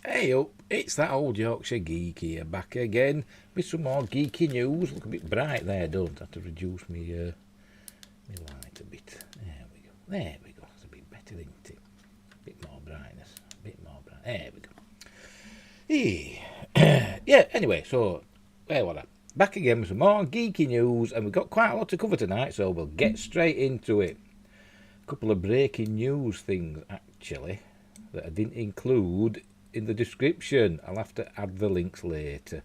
Hey up, it's that old Yorkshire geek here, back again with some more geeky news. Look a bit bright there, don't I? Have to reduce me light a bit. There we go. It's a bit better, isn't it? A bit more brightness. There we go. Yeah, anyway, so, where was I? Back again with some more geeky news, and we've got quite a lot to cover tonight, so we'll get straight into it. A couple of breaking news things, actually, that I didn't include in the description. I'll have to add the links later,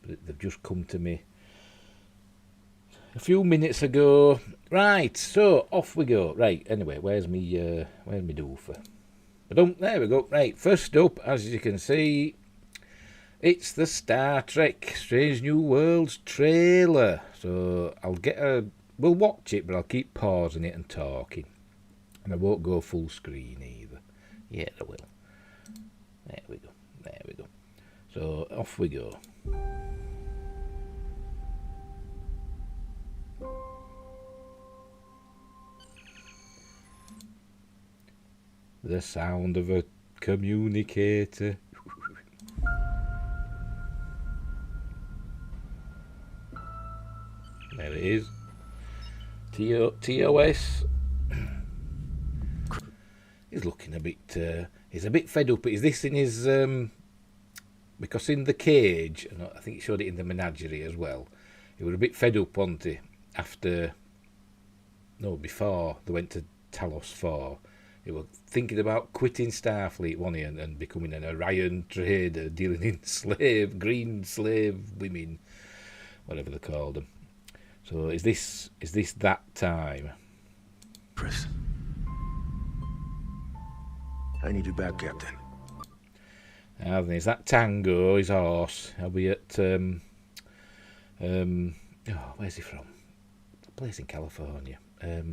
but they've just come to me a few minutes ago. Right, so off we go. Right, anyway, where's me doofer? There we go. Right, first up, as you can see, it's the Star Trek Strange New Worlds trailer. So we'll watch it, but I'll keep pausing it and talking, and I won't go full screen either. Yeah, I will. There we go. So, off we go. The sound of a communicator. There it is. TOS. He's looking a bit... he's a bit fed up. Is this in his... because in the cage, and I think he showed it in the menagerie as well, he was a bit fed up, wasn't he? Before they went to Talos 4. He was thinking about quitting Starfleet, wasn't he, and becoming an Orion trader, dealing in green slave women, whatever they called them. So is this that time? Chris. I need you back, Captain. Is that Tango, his horse? I'll be at where's he from? A place in California. I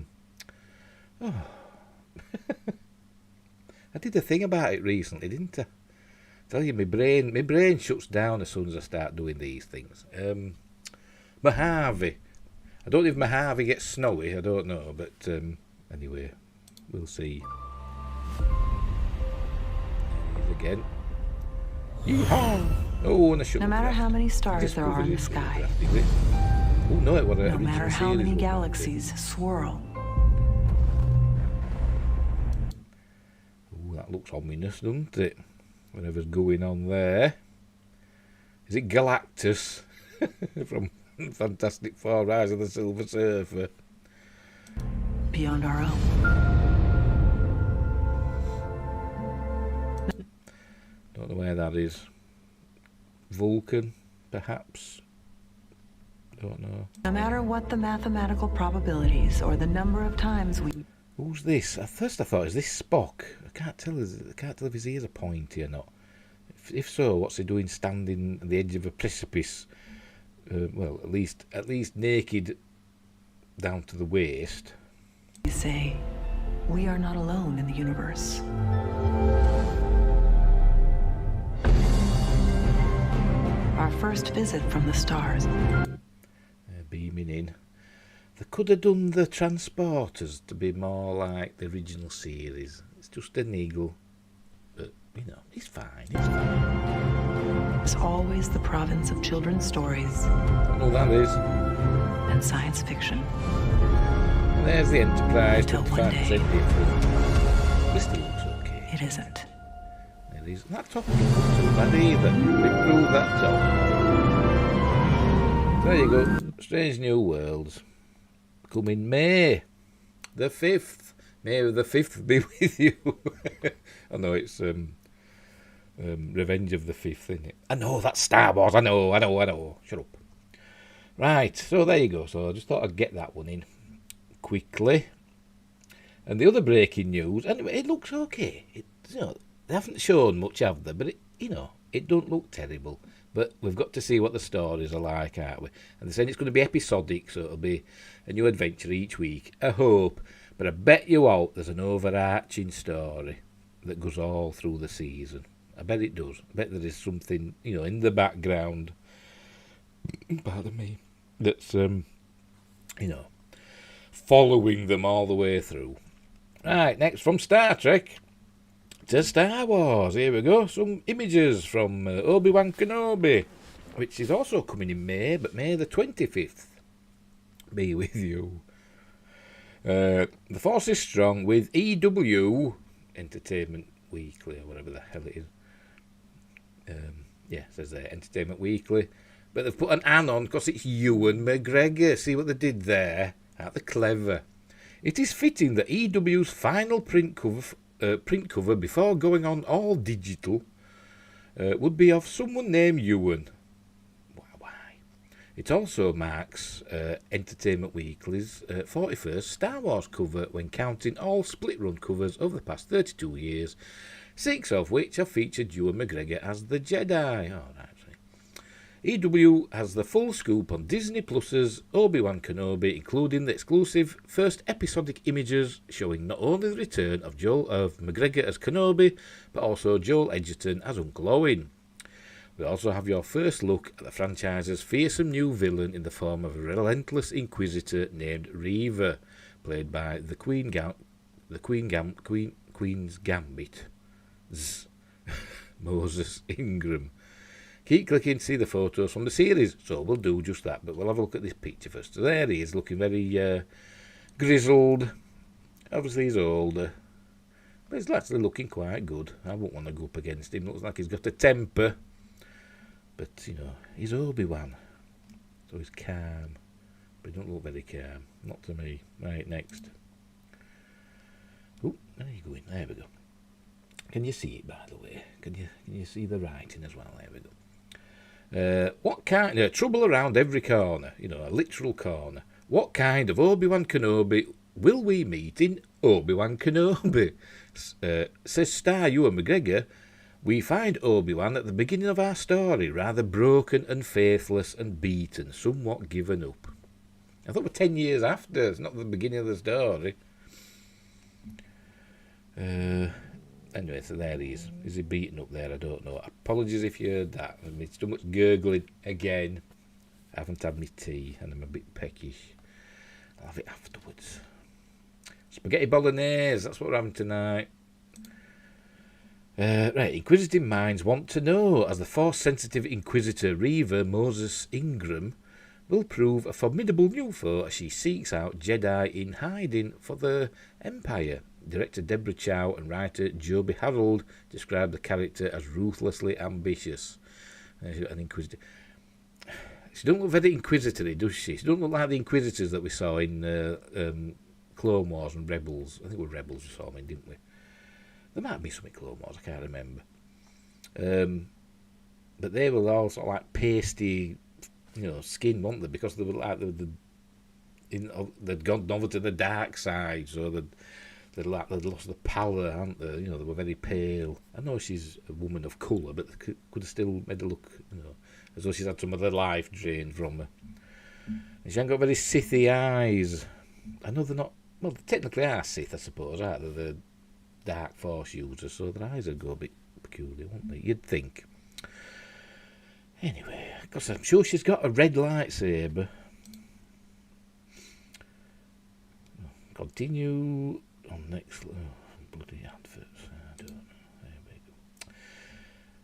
did a thing about it recently, didn't I? Tell you, my brain shuts down as soon as I start doing these things. Mojave. I don't know if Mojave gets snowy, I don't know, but anyway, we'll see. Again. Yeehaw! Oh, and a shuttle. No matter how many stars there are in the sky, oh no, it was no matter how many galaxies swirl. Oh, that looks ominous, doesn't it? Whatever's going on there. Is it Galactus from Fantastic Four: Rise of the Silver Surfer? Beyond our own. Don't know where that is. Vulcan, perhaps? Don't know. No matter what the mathematical probabilities or the number of times we... Who's this? At first I thought, is this Spock? I can't tell if his ears are pointy or not. If so, what's he doing standing at the edge of a precipice? Well, at least naked down to the waist. We say, we are not alone in the universe. Our first visit from the stars. Beaming in. They could have done the transporters to be more like the original series. It's just an eagle. But, it's fine. It's always the province of children's stories. I know that is. And science fiction. And there's the Enterprise. Until one day. This still looks okay. It isn't. That top doesn't look too bad either. Improve that top. There you go. Strange New Worlds. Coming May the 5th. May the 5th be with you. I know it's Revenge of the 5th, isn't it? I know, that's Star Wars. I know. Shut up. Right, so there you go. So I just thought I'd get that one in quickly. And the other breaking news, and it looks okay. They haven't shown much, have they? But it don't look terrible. But we've got to see what the stories are like, aren't we? And they're saying it's going to be episodic, so it'll be a new adventure each week. I hope. But I bet you out there's an overarching story that goes all through the season. I bet it does. I bet there is something, in the background, pardon me, that's, following them all the way through. Right, next from Star Trek. To Star Wars. Here we go. Some images from Obi-Wan Kenobi, which is also coming in May, but May the 25th. Be with you. The Force is strong with EW Entertainment Weekly, or whatever the hell it is. Yeah, it says there, Entertainment Weekly. But they've put an "an" on because it's Ewan McGregor. See what they did there? Aren't they clever? It is fitting that EW's final print cover before going on all digital would be of someone named Ewan. Why? It also marks Entertainment Weekly's 41st Star Wars cover when counting all split-run covers over the past 32 years, 6 of which have featured Ewan McGregor as the Jedi. All right. EW has the full scoop on Disney Plus's Obi-Wan Kenobi, including the exclusive first episodic images showing not only the return of McGregor as Kenobi, but also Joel Edgerton as Uncle Owen. We also have your first look at the franchise's fearsome new villain in the form of a relentless inquisitor named Reaver, played by the Queen's Gambit, Moses Ingram. Keep clicking to see the photos from the series, so we'll do just that, but we'll have a look at this picture first. So there he is, looking very grizzled. Obviously he's older, but he's actually looking quite good. I wouldn't want to go up against him. Looks like he's got a temper, but, you know, he's Obi-Wan, so he's calm, but he don't look very calm. Not to me. Right, next. Oh, there you go in. There we go. Can you see it, by the way? Can you see the writing as well? There we go. What kind of trouble around every corner? You know, a literal corner. What kind of Obi-Wan Kenobi will we meet in Obi-Wan Kenobi? Says star Ewan McGregor, we find Obi-Wan at the beginning of our story, rather broken and faithless and beaten, somewhat given up. I thought we're 10 years after. It's not the beginning of the story. Anyway, so there he is. Is he beaten up there? I don't know. Apologies if you heard that. I mean, it's too much gurgling again. I haven't had my tea and I'm a bit peckish. I'll have it afterwards. Spaghetti bolognese, that's what we're having tonight. Right, inquisitive minds want to know, as the Force-sensitive Inquisitor Reaver Moses Ingram will prove a formidable new foe as she seeks out Jedi in hiding for the Empire. Director Deborah Chow and writer Joby Harold described the character as ruthlessly ambitious. An inquisitor. She don't look very inquisitory, does she? She don't look like the Inquisitors that we saw in Clone Wars and Rebels. I think it was Rebels we saw them in, didn't we? There might be some in Clone Wars, I can't remember. But they were all sort of like pasty, you know, skin, weren't they? Because they were like they'd gone over to the dark side, so they'd lost the pallor, hadn't they? You know, they were very pale. I know she's a woman of colour, but they could have still made her look, you know, as though she's had some of the life drained from her. And she hasn't got very Sithy eyes. I know they're not, well, they technically are Sith, I suppose, aren't they? The dark Force users, so their eyes would go a bit peculiar, wouldn't they? You'd think. Anyway, because I'm sure she's got a red lightsaber. Continue on next. Oh, bloody adverts. I don't know. There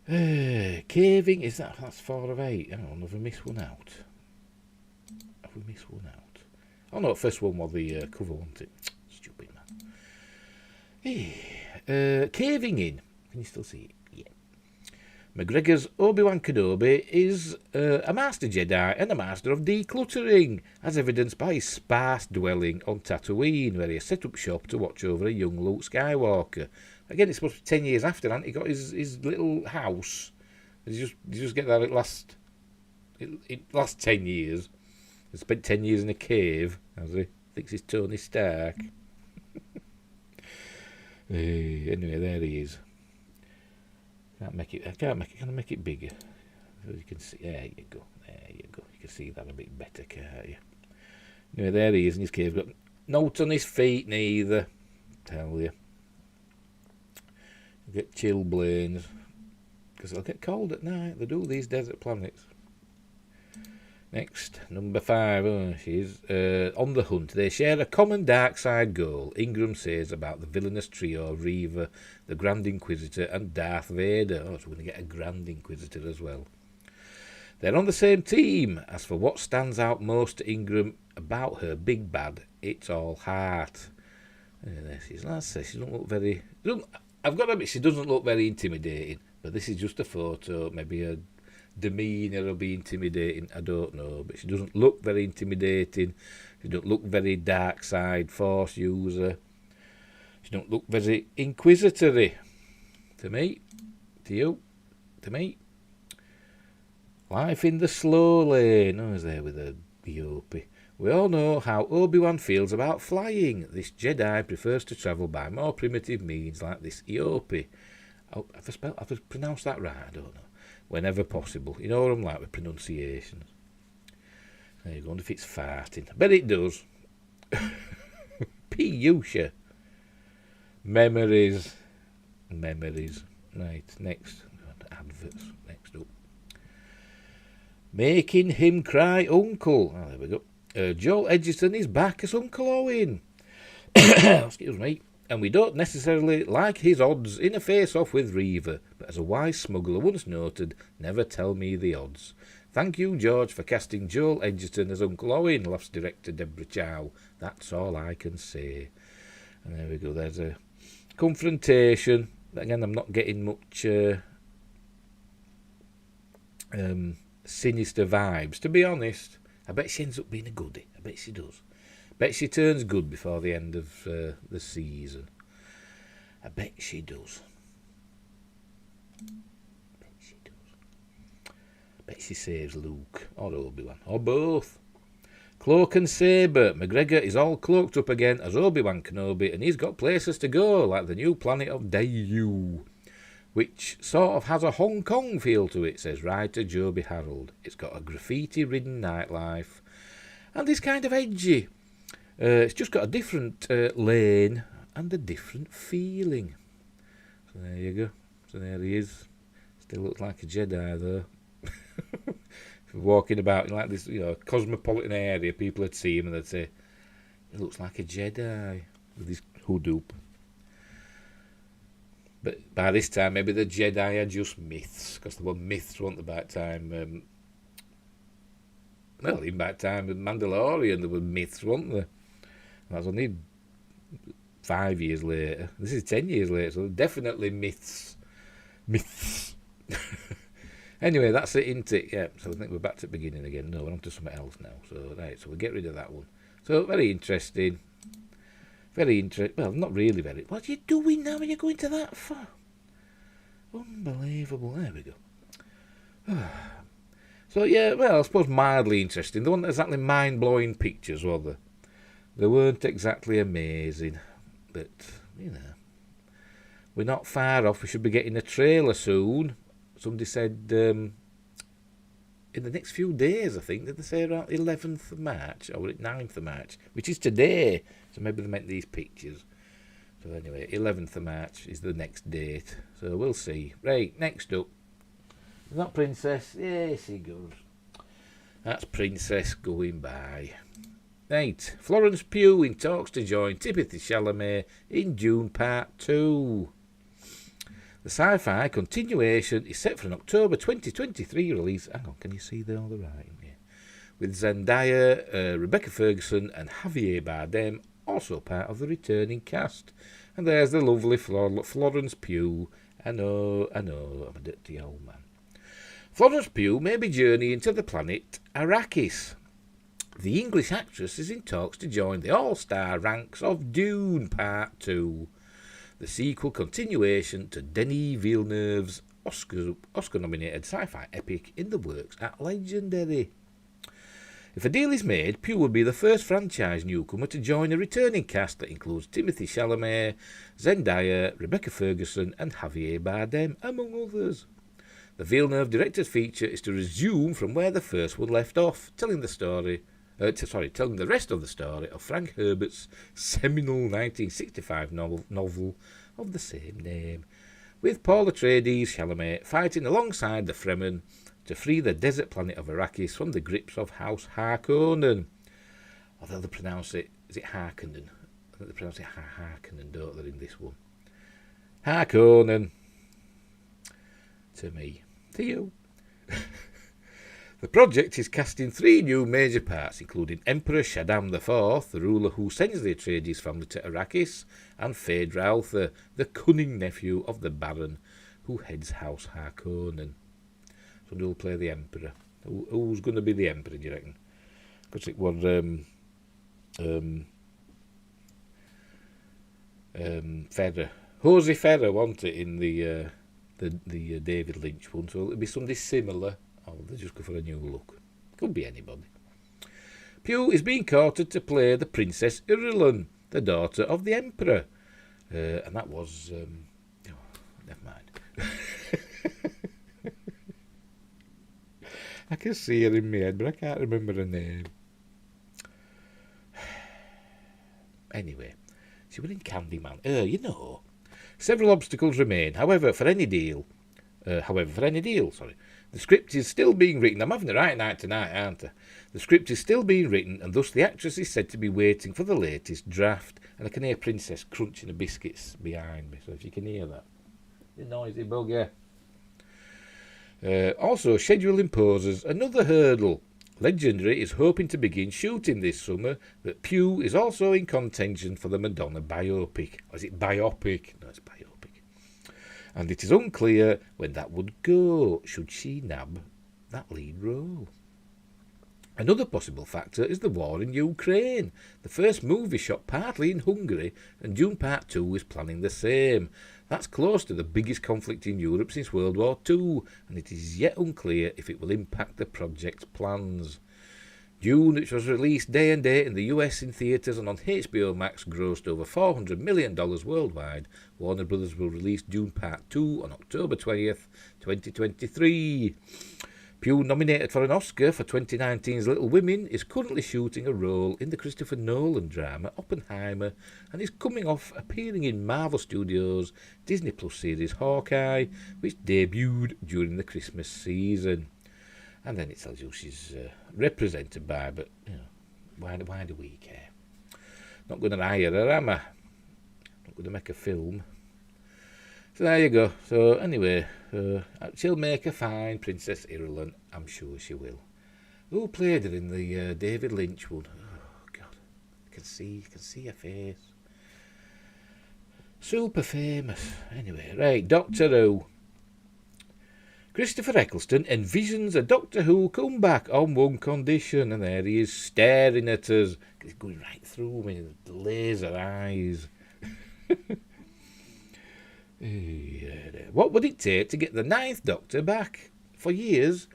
we go. Caving, that's 4 of 8. Hang on, have we missed one out? Oh no, first one was the cover, wasn't it? Stupid man. Caving in. Can you still see it? Yeah. McGregor's Obi-Wan Kenobi is a master Jedi and a master of decluttering, as evidenced by his sparse dwelling on Tatooine, where he has set up shop to watch over a young Luke Skywalker. Again, it's supposed to be 10 years after, hasn't he? Got his little house. Did you just get that last 10 years? He spent 10 years in a cave, has he? Thinks he's Tony Stark. Anyway, there he is. Can I make it bigger? So you can see. There you go. You can see that a bit better, can't you? Anyway, there he is in his cave. Got notes on his feet neither. Tell you. You get chilblains because they'll get cold at night. They do, these desert planets. Next, number 5. Oh, she's on the hunt. They share a common dark side goal. Ingram says about the villainous trio: Reaver, the Grand Inquisitor, and Darth Vader. Oh, so we're going to get a Grand Inquisitor as well. They're on the same team. As for what stands out most to Ingram about her big bad, it's all heart. There she is. She doesn't look very. I've got to admit, she doesn't look very intimidating. But this is just a photo. Maybe her demeanour will be intimidating. I don't know. But she doesn't look very intimidating. She doesn't look very dark side force user. She don't look very inquisitory. To me. To you. To me. Life in the slow lane. I was there with a Yopi. We all know how Obi-Wan feels about flying. This Jedi prefers to travel by more primitive means like this Yopi. Oh, have I pronounced that right? I don't know. Whenever possible. You know what I'm like with pronunciations. There you go. If it's farting. I bet it does. Yorkshire. Memories. Right, next. Adverts. Next up. Making him cry uncle. Oh, there we go. Joel Edgerton is back as Uncle Owen. Excuse me. And we don't necessarily like his odds in a face-off with Reaver, but as a wise smuggler once noted, never tell me the odds. Thank you, George, for casting Joel Edgerton as Uncle Owen, laughs director Deborah Chow. That's all I can say. And there we go. There's a confrontation. Again, I'm not getting much sinister vibes, to be honest. I bet she ends up being a goodie. I bet she does. I bet she turns good before the end of the season. I bet she does. I bet she saves Luke or Obi-Wan or both. Cloak and Sabre. McGregor is all cloaked up again as Obi-Wan Kenobi, and he's got places to go, like the new planet of Dayoo, which sort of has a Hong Kong feel to it, says writer Joby Harold. It's got a graffiti-ridden nightlife, and it's kind of edgy. It's just got a different lane and a different feeling. So there you go. So there he is. Still looks like a Jedi, though. Walking about in like this, cosmopolitan area, people would see him and they'd say, he looks like a Jedi with his hood up. But by this time, maybe the Jedi are just myths, because they were myths, weren't they, by that time? Well, even by that time with Mandalorian, there were myths, weren't there? And that was only 5 years later. This is 10 years later, so definitely myths. Myths. Anyway, that's it, isn't it? Yeah, so I think we're back to the beginning again. No, we're on to something else now. So, right, so we'll get rid of that one. So, very interesting. Very interesting. Well, not really very. What are you doing now when you're going to that far? Unbelievable. There we go. So, yeah, well, I suppose mildly interesting. They weren't exactly mind-blowing pictures, were they? They weren't exactly amazing. But, we're not far off. We should be getting a trailer soon. Somebody said in the next few days, I think, did they say around 11th of March or 9th of March, which is today. So maybe they meant these pictures. So anyway, 11th of March is the next date. So we'll see. Right, next up. Is that Princess? Yes, he goes. That's Princess going by. Right, Florence Pugh in talks to join Timothée Chalamet in Dune Part 2. The sci-fi continuation is set for an October 2023 release. Hang on, can you see all the writing here? With Zendaya, Rebecca Ferguson and Javier Bardem also part of the returning cast. And there's the lovely Florence Pugh. I know, I'm a dirty old man. Florence Pugh may be journeying to the planet Arrakis. The English actress is in talks to join the all-star ranks of Dune Part 2. The sequel continuation to Denis Villeneuve's Oscar-nominated sci-fi epic in the works at Legendary. If a deal is made, Pugh will be the first franchise newcomer to join a returning cast that includes Timothée Chalamet, Zendaya, Rebecca Ferguson and Javier Bardem, among others. The Villeneuve director's feature is to resume from where the first one left off, telling the rest of the story of Frank Herbert's seminal 1965 novel of the same name, with Paul Atreides Chalamet fighting alongside the Fremen to free the desert planet of Arrakis from the grips of House Harkonnen. Although they pronounce it, is it Harkonnen? I think they pronounce it Harkonnen, don't they, in this one? Harkonnen. To me. To you. The project is casting 3 new major parts, including Emperor Shaddam IV, the ruler who sends the Atreides family to Arrakis, and Phaedra Altha, the cunning nephew of the Baron who heads House Harkonnen. So who'll play the Emperor? Who's going to be the Emperor, do you reckon? Because it was Ferrer. Hosey Ferrer, wasn't it, in the David Lynch one? So it'll be somebody similar. Oh, they just go for a new look. Could be anybody. Pugh is being courted to play the Princess Irulan, the daughter of the Emperor. And that was... never mind. I can see her in my head, but I can't remember her name. Anyway, she was in Candyman. You know, several obstacles remain. However, for any deal, the script is still being written. I'm having the right night tonight, aren't I? The script is still being written, and thus the actress is said to be waiting for the latest draft. And I can hear Princess crunching the biscuits behind me, so if you can hear that. The noisy bugger. Also, schedule imposes another hurdle. Legendary is hoping to begin shooting this summer, but Pugh is also in contention for the Madonna biopic. Or is it biopic? No, it's biopic. And it is unclear when that would go, should she nab that lead role. Another possible factor is the war in Ukraine. The first movie shot partly in Hungary, and Dune Part 2 is planning the same. That's close to the biggest conflict in Europe since World War II, and it is yet unclear if it will impact the project's plans. Dune, which was released day and date in the US in theatres and on HBO Max, grossed over $400 million worldwide. Warner Brothers will release Dune Part 2 on October 20th, 2023. Pugh, nominated for an Oscar for 2019's Little Women, is currently shooting a role in the Christopher Nolan drama Oppenheimer and is coming off appearing in Marvel Studios' Disney Plus series Hawkeye, which debuted during the Christmas season. And then it tells you she's represented by, but you know, why do we care? Not going to hire her, am I? Not going to make a film. So there you go. So anyway, she'll make a fine Princess Irulan. I'm sure she will. Who played her in the David Lynch one? Oh God, I can see her face. Super famous. Anyway, right, Doctor Who. Christopher Eccleston envisions a Doctor Who comeback on one condition, and there he is staring at us. He's going right through me with laser eyes. What would it take to get the 9th Doctor back? For years,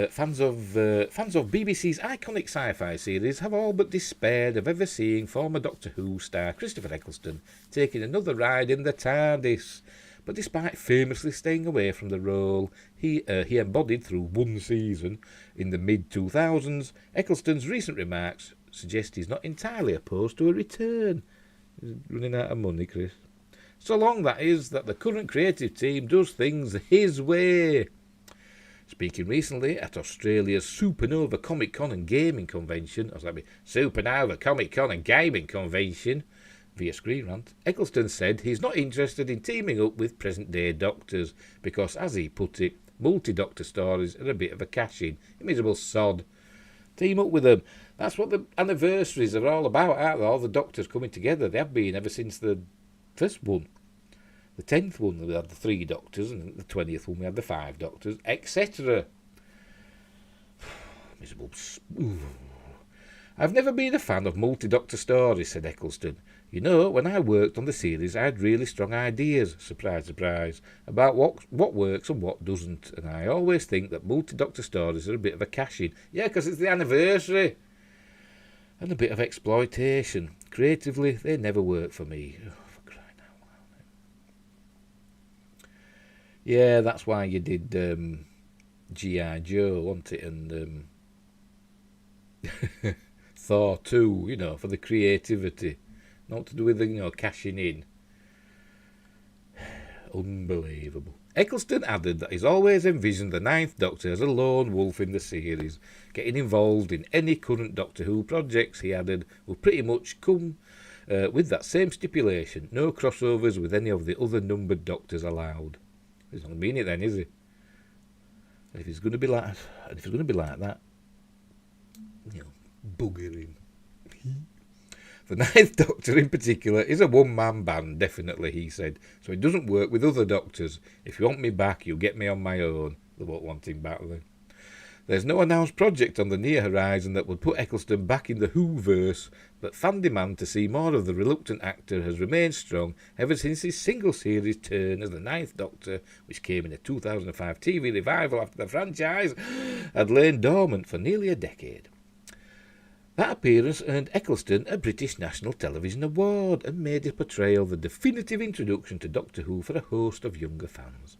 fans of BBC's iconic sci-fi series have all but despaired of ever seeing former Doctor Who star Christopher Eccleston taking another ride in the TARDIS. But despite famously staying away from the role he embodied through one season in the mid-2000s, Eccleston's recent remarks suggest he's not entirely opposed to a return. He's running out of money, Chris. So long, that is, that the current creative team does things his way. Speaking recently at Australia's Supernova Comic Con and Gaming Convention, Supernova Comic Con and Gaming Convention, via Screen Rant, Eccleston said he's not interested in teaming up with present-day Doctors because, as he put it, multi-Doctor stories are a bit of a cash-in. You miserable sod. Team up with them. That's what the anniversaries are all about, aren't they? All the Doctors coming together. They have been ever since the first one. The 10th one, we had the 3 Doctors, and the 20th one, we had the 5 Doctors, etc. Miserable... I've never been a fan of multi-Doctor stories, said Eccleston. You know, when I worked on the series, I had really strong ideas, surprise, surprise, about what works and what doesn't, and I always think that multi-Doctor stories are a bit of a cash-in. Yeah, because it's the anniversary. And a bit of exploitation. Creatively, they never work for me. Oh, for crying out loud. Yeah, that's why you did G.I. Joe, wasn't it? And Thor 2, you know, for the creativity. Not to do with the, cashing in. Unbelievable. Eccleston added that he's always envisioned the Ninth Doctor as a lone wolf in the series. Getting involved in any current Doctor Who projects, he added, will pretty much come with that same stipulation. No crossovers with any of the other numbered Doctors allowed. He's not mean it then, is he? And if he's going to be like that, bugger him. The Ninth Doctor in particular is a one-man band, definitely, he said, so it doesn't work with other Doctors. If you want me back, you get me on my own. They won't want him back then. There's no announced project on the near horizon that would put Eccleston back in the Whoverse, but fan demand to see more of the reluctant actor has remained strong ever since his single-series turn as the Ninth Doctor, which came in a 2005 TV revival after the franchise had lain dormant for nearly a decade. That appearance earned Eccleston a British National Television Award and made his portrayal the definitive introduction to Doctor Who for a host of younger fans.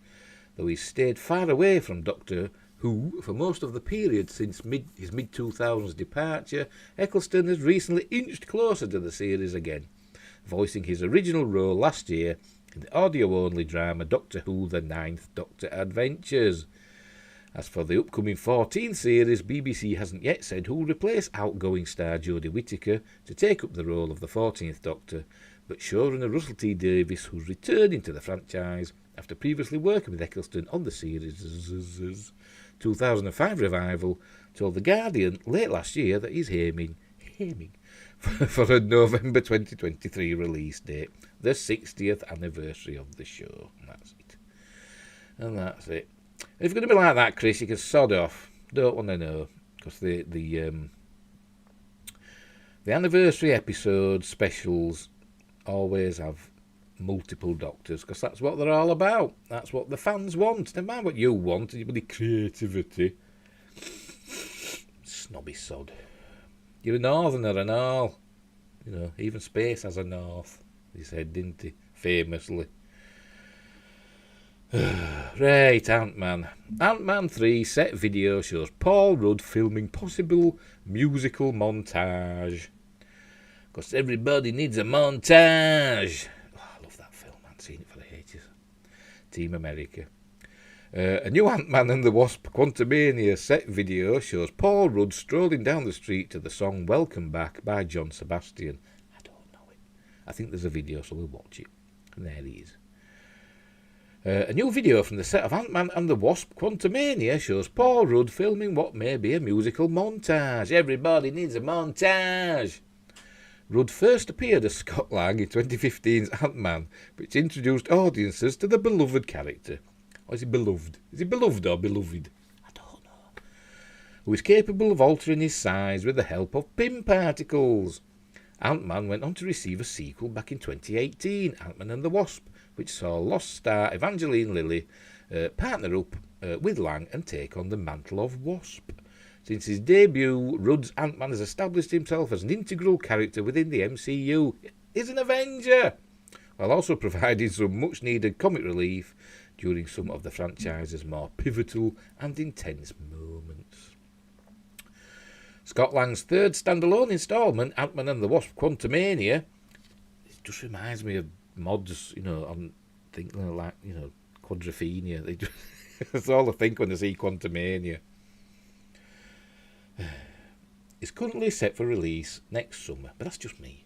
Though he stayed far away from Doctor Who for most of the period since his mid-2000s departure, Eccleston has recently inched closer to the series again, voicing his original role last year in the audio-only drama Doctor Who The Ninth Doctor Adventures. As for the upcoming 14th series, BBC hasn't yet said who will replace outgoing star Jodie Whittaker to take up the role of the 14th Doctor, but showrunner Russell T Davies, who's returning to the franchise after previously working with Eccleston on the series' 2005 revival, told The Guardian late last year that he's aiming for a November 2023 release date, the 60th anniversary of the show. And that's it. If you're going to be like that, Chris, you can sod off. Don't want to know, because the anniversary episodes, specials, always have multiple Doctors, because that's what they're all about. That's what the fans want. Never mind what you want, your bloody creativity. Snobby sod. You're a northerner and all. Even space has a north, he said, didn't he? Famously. Right, Ant-Man. Ant-Man 3 set video shows Paul Rudd filming possible musical montage. Because everybody needs a montage. Oh, I love that film, man. Seen it for the ages. Team America. A new Ant-Man and the Wasp Quantumania set video shows Paul Rudd strolling down the street to the song Welcome Back by John Sebastian. I don't know it. I think there's a video, so we'll watch it. And there he is. A new video from the set of Ant-Man and the Wasp Quantumania shows Paul Rudd filming what may be a musical montage. Everybody needs a montage. Rudd first appeared as Scott Lang in 2015's Ant-Man, which introduced audiences to the beloved character. Or is he beloved? Is he beloved or beloved? I don't know. Who is capable of altering his size with the help of Pym particles. Ant-Man went on to receive a sequel back in 2018, Ant-Man and the Wasp, which saw Lost star Evangeline Lilly partner up with Lang and take on the mantle of Wasp. Since his debut, Rudd's Ant-Man has established himself as an integral character within the MCU. He's an Avenger, while also providing some much-needed comic relief during some of the franchise's more pivotal and intense moments. Scott Lang's third standalone instalment, Ant-Man and the Wasp Quantumania, it just reminds me of mods, on thinking like, Quadrophenia. That's all I think when I see Quantumania. It's currently set for release next summer, but that's just me,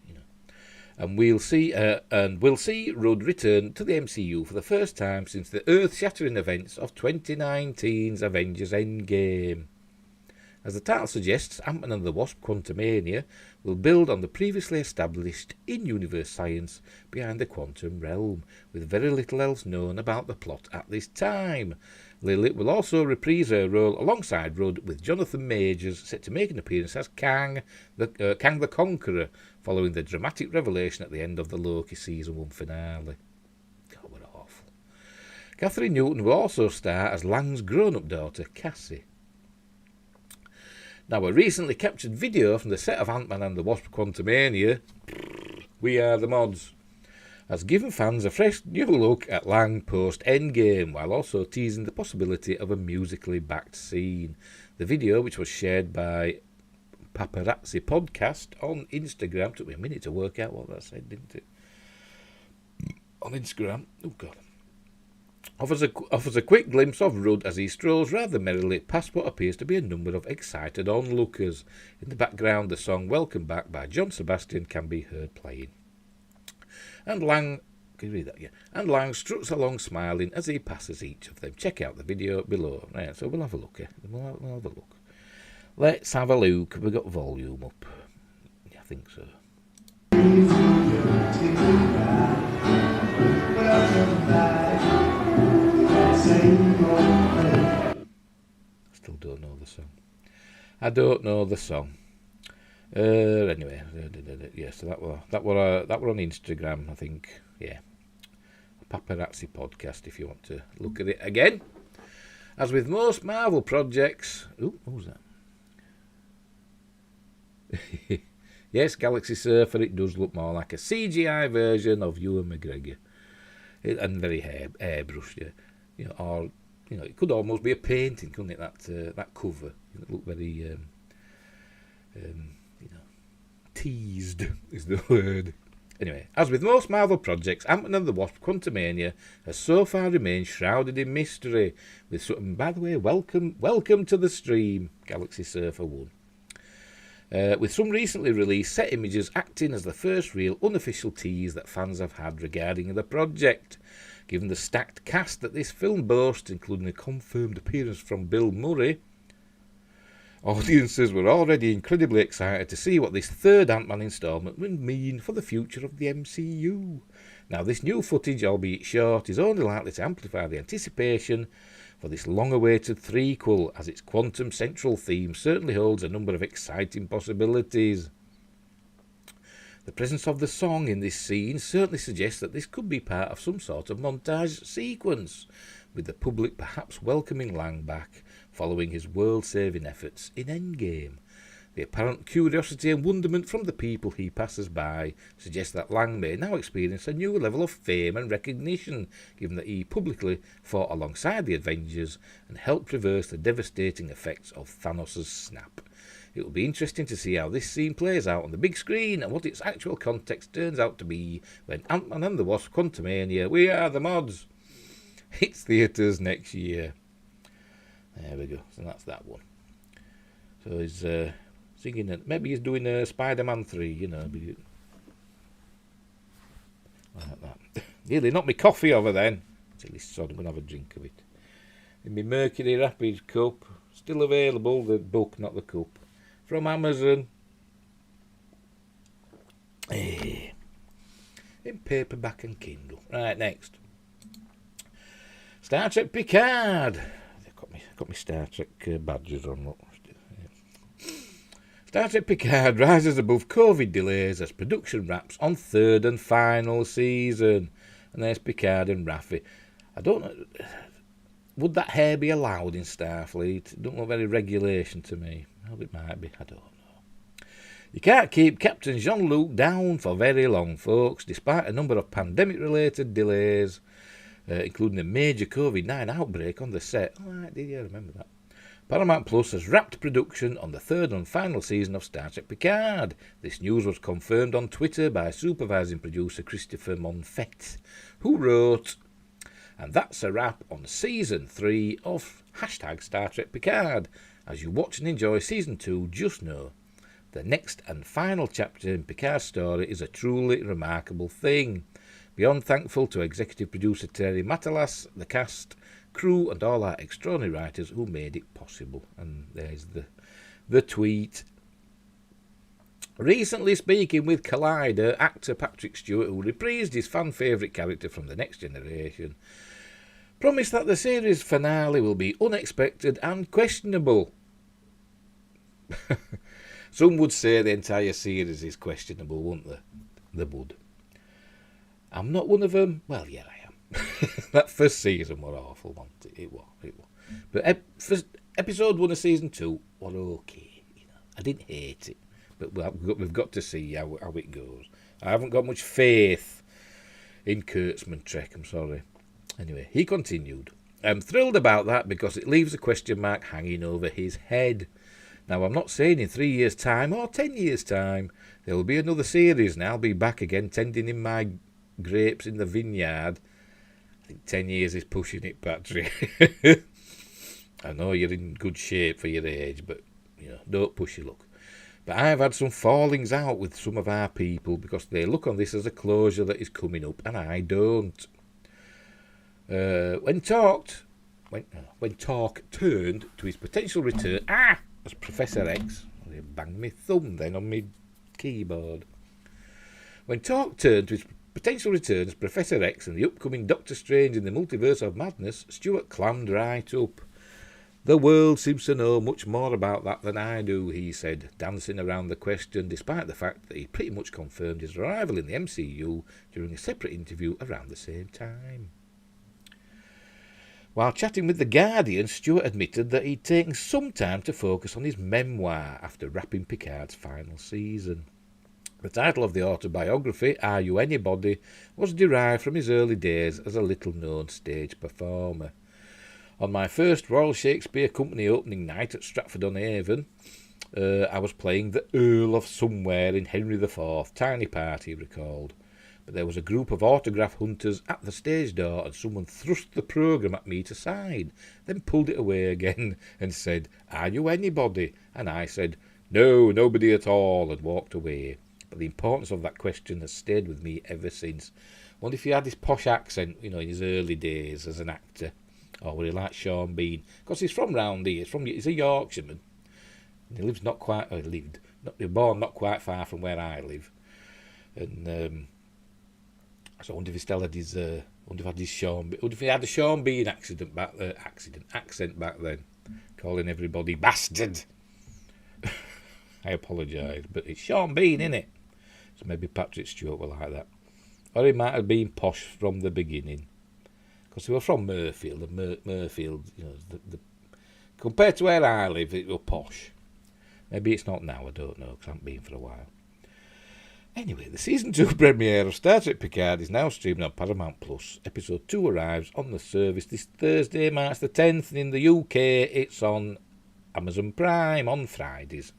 And we'll see Rudd return to the MCU for the first time since the earth-shattering events of 2019's Avengers Endgame. As the title suggests, Ant-Man and the Wasp Quantumania will build on the previously established in-universe science behind the quantum realm, with very little else known about the plot at this time. Lilly will also reprise her role alongside Rudd, with Jonathan Majors set to make an appearance as Kang the Conqueror, following the dramatic revelation at the end of the Loki Season 1 finale. God, we're awful. Catherine Newton will also star as Lang's grown-up daughter, Cassie. Now, a recently captured video from the set of Ant-Man and the Wasp Quantumania, We Are the Mods, has given fans a fresh new look at Lang post-Endgame, while also teasing the possibility of a musically backed scene. The video, which was shared by Paparazzi Podcast on Instagram, took me a minute to work out what that said, didn't it? On Instagram, oh God. offers a quick glimpse of Rudd as he strolls rather merrily past what appears to be a number of excited onlookers. In the background, the song Welcome Back by John Sebastian can be heard playing. And Lang, can you read that? Yeah. And Lang struts along smiling as he passes each of them. Check out the video below. Right, so we'll have a look. We'll have a look. Let's have a look. Have we got volume up? Yeah, I think so. Still don't know the song. I don't know the song. Anyway, yeah. So that were on Instagram, I think. Yeah, a paparazzi podcast. If you want to look at it again, as with most Marvel projects. Ooh, what was that? Yes, Galaxy Surfer. It does look more like a CGI version of Ewan McGregor, and very airbrushed. Yeah, you know, or you know, it could almost be a painting, couldn't it? That cover. It looked very teased is the word. Anyway, as with most Marvel projects, Ant-Man and the Wasp: Quantumania has so far remained shrouded in mystery. With something, by the way, welcome to the stream, Galaxy Surfer 1. With some recently released set images acting as the first real unofficial tease that fans have had regarding the project. Given the stacked cast that this film boasts, including a confirmed appearance from Bill Murray, audiences were already incredibly excited to see what this third Ant-Man installment would mean for the future of the MCU. Now, this new footage, albeit short, is only likely to amplify the anticipation for this long-awaited threequel, as its quantum central theme certainly holds a number of exciting possibilities. The presence of the song in this scene certainly suggests that this could be part of some sort of montage sequence, with the public perhaps welcoming Lang back following his world-saving efforts in Endgame. The apparent curiosity and wonderment from the people he passes by suggests that Lang may now experience a new level of fame and recognition, given that he publicly fought alongside the Avengers and helped reverse the devastating effects of Thanos' snap. It will be interesting to see how this scene plays out on the big screen and what its actual context turns out to be when Ant-Man and the Wasp: Quantumania, We Are the Mods, hits theatres next year. There we go. So that's that one. So he's singing it. Maybe he's doing Spider-Man 3, you know. Like that. Nearly knocked me coffee over then. Silly sod, I'm going to have a drink of it. In my Mercury Rapid cup. Still available, the book, not the cup. From Amazon. In paperback and Kindle. Right, next. Star Trek Picard. Got me Star Trek badges on. Look. Star Trek Picard rises above COVID delays as production wraps on third and final season. And there's Picard and Raffi. I don't know. Would that hair be allowed in Starfleet? It don't look very regulation to me. Well, it might be. I don't know. You can't keep Captain Jean-Luc down for very long, folks, despite a number of pandemic-related delays, including a major COVID-19 outbreak on the set. Oh, right, did you remember that? Paramount Plus has wrapped production on the third and final season of Star Trek Picard. This news was confirmed on Twitter by supervising producer Christopher Monfett, who wrote, "And that's a wrap on Season 3 of #Star Trek Picard. As you watch and enjoy Season 2, just know the next and final chapter in Picard's story is a truly remarkable thing. Beyond thankful to executive producer Terry Matalas, the cast, crew and all our extraordinary writers who made it possible." And there's the tweet. Recently speaking with Collider, actor Patrick Stewart, who reprised his fan favourite character from The Next Generation, promised that the series finale will be unexpected and questionable. Some would say the entire series is questionable, wouldn't they? They would. I'm not one of them. Well, yeah, I am. That first season was awful, wasn't it? It was. But episode 1 of season 2 was okay. You know, I didn't hate it, but we've got to see how it goes. I haven't got much faith in Kurtzman Trek, I'm sorry. Anyway, he continued, "I'm thrilled about that because it leaves a question mark hanging over his head. Now, I'm not saying in 3 years' time or 10 years' time there will be another series and I'll be back again tending in my grapes in the vineyard. I think 10 years is pushing it, Patrick. I know you're in good shape for your age, but, don't push your luck. But I've had some fallings out with some of our people because they look on this as a closure that is coming up, and I don't. When talk turned to his potential return, as Professor X, I banged my thumb then on my keyboard. When talk turned to his potential return as Professor X and the upcoming Doctor Strange in the Multiverse of Madness, Stuart clammed right up. The world seems to know much more about that than I do, he said, dancing around the question despite the fact that he pretty much confirmed his arrival in the MCU during a separate interview around the same time. While chatting with The Guardian, Stuart admitted that he'd taken some time to focus on his memoir after wrapping Picard's final season. The title of the autobiography, Are You Anybody?, was derived from his early days as a little-known stage performer. On my first Royal Shakespeare Company opening night at Stratford-on-Avon, I was playing the Earl of Somewhere in Henry IV, tiny part, he recalled. But there was a group of autograph hunters at the stage door and someone thrust the programme at me to side, then pulled it away again and said, Are you anybody? And I said, No, nobody at all, and walked away. But the importance of that question has stayed with me ever since. I wonder if he had this posh accent, in his early days as an actor. Or were he like Sean Bean? Because he's from round here. He's a Yorkshireman. And he lives he was born not quite far from where I live. And so I wonder if he still had his if he had a Sean Bean accent back then, calling everybody bastard. I apologise, but it's Sean Bean, innit? So maybe Patrick Stewart were like that. Or he might have been posh from the beginning. Because they were from Murfield, and Murfield, compared to where I live, it was posh. Maybe it's not now, I don't know, because I haven't been for a while. Anyway, the Season 2 premiere of Star Trek Picard is now streaming on Paramount+. Episode 2 arrives on the service this Thursday, March the 10th, and in the UK it's on Amazon Prime on Fridays.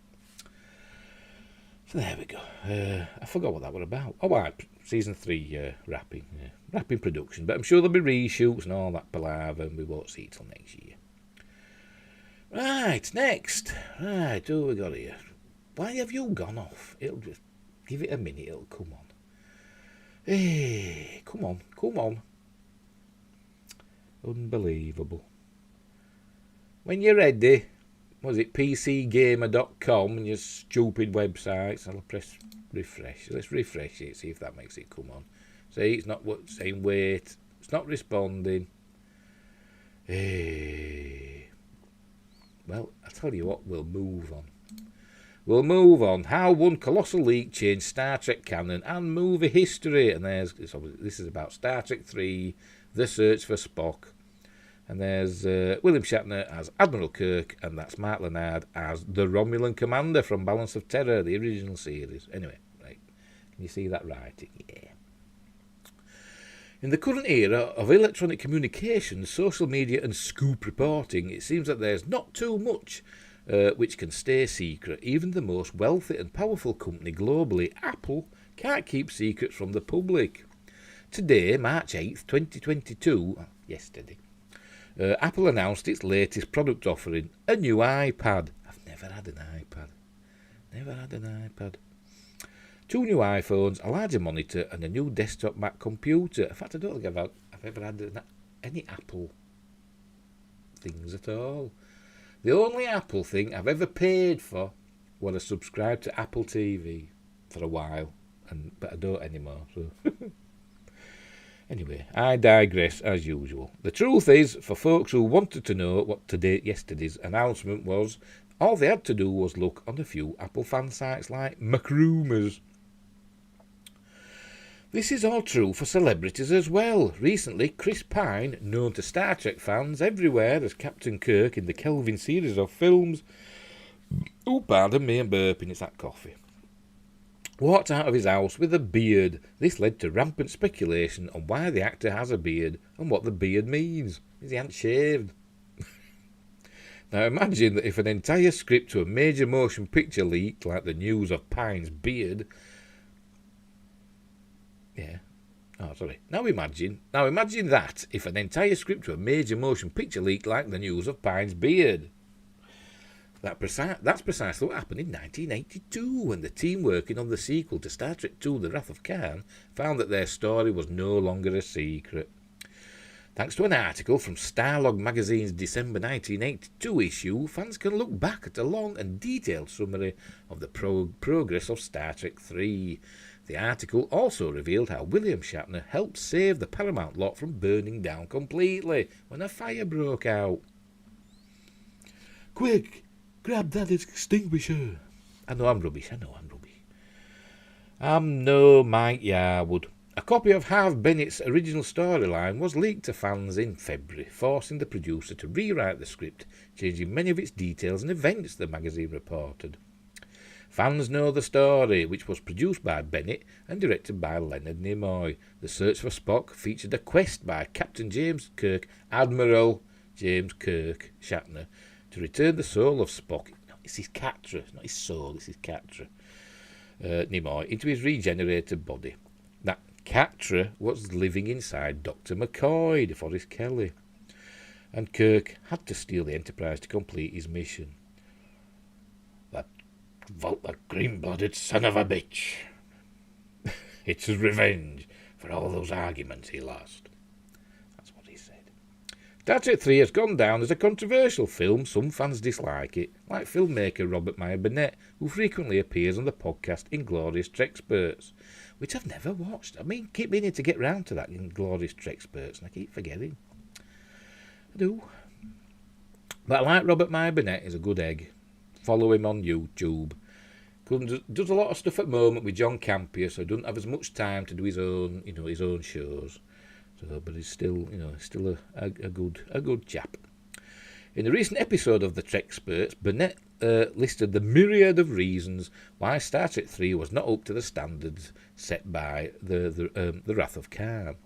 So there we go. I forgot what that was about. Oh, right, Season 3 wrapping production. But I'm sure there'll be reshoots and all that palaver, and we won't see it till next year. Right, next. Right, who we got here? Why have you gone off? It'll just... Give it a minute, it'll come on. Hey, come on. Unbelievable. When you're ready, was it pcgamer.com and your stupid websites? I'll press refresh. Let's refresh it, see if that makes it come on. See, it's not saying wait. It's not responding. Hey. Well, I'll tell you what, we'll move on. How one colossal leak changed Star Trek canon and movie history. And this is about Star Trek 3, The Search for Spock. And there's William Shatner as Admiral Kirk, and that's Mark Lenard as the Romulan commander from Balance of Terror, the original series. Anyway, right. Can you see that writing? Yeah. In the current era of electronic communications, social media and scoop reporting, it seems that there's not too much which can stay secret. Even the most wealthy and powerful company globally, Apple, can't keep secrets from the public. Today, March 8th, 2022, yesterday, Apple announced its latest product offering, a new iPad. I've never had an iPad. 2 new iPhones, a larger monitor, and a new desktop Mac computer. In fact, I don't think I've ever had any Apple things at all. The only Apple thing I've ever paid for was I subscribed to Apple TV for a while, but I don't anymore. So anyway, I digress as usual. The truth is, for folks who wanted to know what yesterday's announcement was, all they had to do was look on a few Apple fan sites like MacRumors. This is all true for celebrities as well. Recently, Chris Pine, known to Star Trek fans everywhere as Captain Kirk in the Kelvin series of films... Oh, pardon me, I'm burping, it's that coffee. Walked out of his house with a beard. This led to rampant speculation on why the actor has a beard and what the beard means. Is he hadn't shaved? Now imagine that if an entire script to a major motion picture leaked, like the news of Pine's beard... Yeah. Oh, sorry. Now imagine that if an entire script to a major motion picture leaked like the news of Pine's beard. That's precisely what happened in 1982 when the team working on the sequel to Star Trek II The Wrath of Khan found that their story was no longer a secret. Thanks to an article from Starlog magazine's December 1982 issue, fans can look back at a long and detailed summary of the progress of Star Trek III. The article also revealed how William Shatner helped save the Paramount lot from burning down completely when a fire broke out. Quick, grab that extinguisher. I know I'm rubbish. I'm no Mike Yarwood. A copy of Harve Bennett's original storyline was leaked to fans in February, forcing the producer to rewrite the script, changing many of its details and events, the magazine reported. Fans know the story, which was produced by Bennett and directed by Leonard Nimoy. The search for Spock featured a quest by Captain James Kirk, Admiral James Kirk Shatner, to return the soul of Spock. No, it's his Catra, not his soul, it's his Catra. Nimoy, into his regenerated body. That Catra was living inside Dr. McCoy, Forrest Kelly, and Kirk had to steal the Enterprise to complete his mission. That green-blooded son of a bitch. It's his revenge for all those arguments he lost. That's what he said. Star Trek 3 has gone down as a controversial film. Some fans dislike it, like filmmaker Robert Meyer Burnett, who frequently appears on the podcast Inglorious Trexperts, which I've never watched. I mean, keep meaning to get round to that Inglorious Trexperts, and I keep forgetting. I do. But I like Robert Meyer Burnett, he's a good egg. Follow him on YouTube. Does a lot of stuff at the moment with John Campea, so doesn't have as much time to do his own shows. So, but he's still, a good chap. In a recent episode of the Trexperts, Burnett listed the myriad of reasons why Star Trek 3 was not up to the standards set by the Wrath of Khan.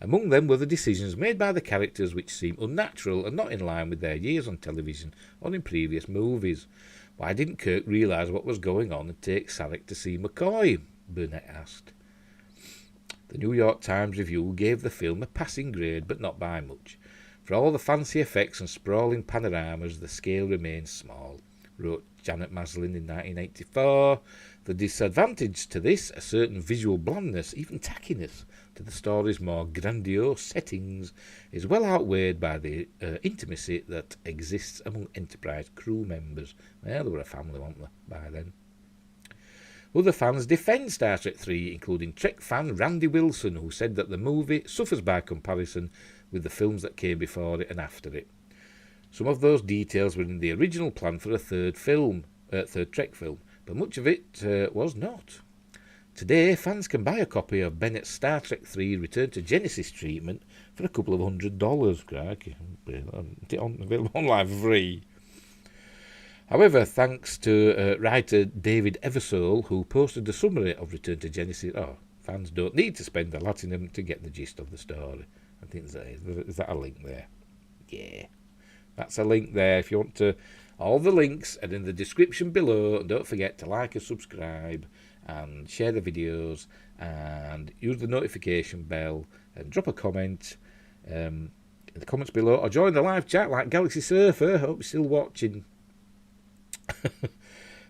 Among them were the decisions made by the characters which seem unnatural and not in line with their years on television or in previous movies. Why didn't Kirk realise what was going on and take Sarek to see McCoy? Burnett asked. The New York Times Review gave the film a passing grade, but not by much. For all the fancy effects and sprawling panoramas, the scale remains small, wrote Janet Maslin in 1984. The disadvantage to this, a certain visual blandness, even tackiness, to the story's more grandiose settings, is well outweighed by the intimacy that exists among Enterprise crew members. Well, they were a family, weren't they, by then? Other fans defend Star Trek 3, including Trek fan Randy Wilson, who said that the movie suffers by comparison with the films that came before it and after it. Some of those details were in the original plan for a third Trek film, but much of it was not. Today, fans can buy a copy of Bennett's Star Trek 3 Return to Genesis treatment for a couple of $100. Crikey, available online for free. However, thanks to writer David Eversole, who posted a summary of Return to Genesis, fans don't need to spend a latinum to get the gist of the story. I think is that a link there? Yeah, that's a link there. If you want to, all the links are in the description below. And don't forget to like and subscribe and share the videos and use the notification bell and drop a comment in the comments below or join the live chat like Galaxy Surfer. Hope you're still watching.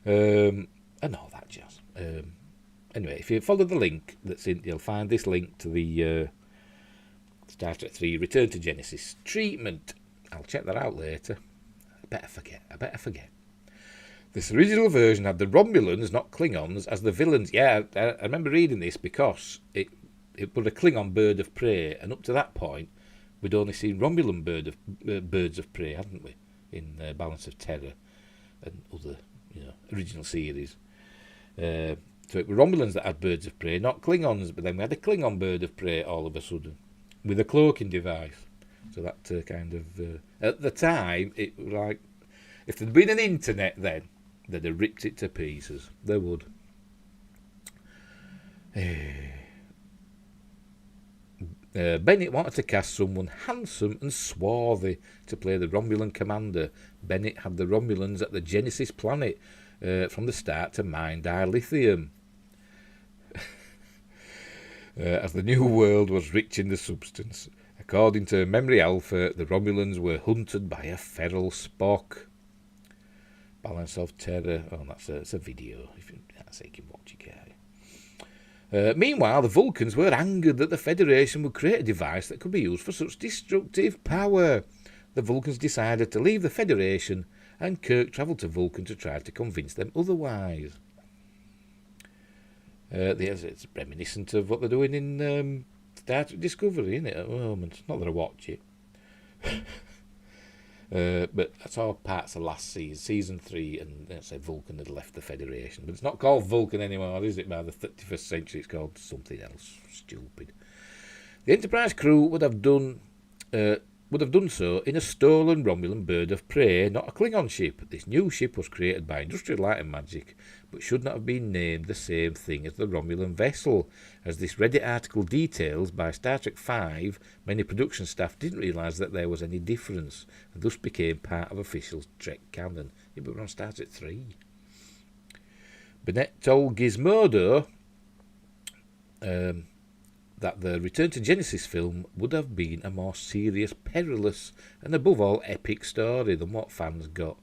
And all that jazz. Anyway, if you follow the link that's in, you'll find this link to the Star Trek 3 Return to Genesis treatment. I'll check that out later. I better forget. This original version had the Romulans, not Klingons, as the villains. Yeah, I remember reading this because it was a Klingon bird of prey, and up to that point, we'd only seen Romulan birds of prey, hadn't we, in Balance of Terror and other, original series. So it were Romulans that had birds of prey, not Klingons, but then we had a Klingon bird of prey all of a sudden, with a cloaking device. So that kind of... at the time, it was like... If there'd been an internet then, they'd have ripped it to pieces. They would. Bennett wanted to cast someone handsome and swarthy to play the Romulan commander. Bennett had the Romulans at the Genesis planet from the start to mine dilithium. as the new world was rich in the substance. According to Memory Alpha, the Romulans were hunted by a feral Spock. Balance of Terror. Oh, that's a video. If you can't say, you can watch it, meanwhile, the Vulcans were angered that the Federation would create a device that could be used for such destructive power. The Vulcans decided to leave the Federation, and Kirk travelled to Vulcan to try to convince them otherwise. It's reminiscent of what they're doing in Star Trek Discovery, isn't it, at the moment? Not that I watch it. But that's all parts of last season 3, and let's say Vulcan had left the Federation. But it's not called Vulcan anymore, is it? By the 31st century, it's called something else. Stupid. The Enterprise crew would have done so in a stolen Romulan bird of prey, not a Klingon ship. This new ship was created by industrial light and magic, but should not have been named the same thing as the Romulan vessel. As this Reddit article details, by Star Trek V, many production staff didn't realise that there was any difference, and thus became part of official Trek canon. Yeah, but we're on Star Trek 3. Burnett told Gizmodo that the Return to Genesis film would have been a more serious, perilous, and above all epic story than what fans got.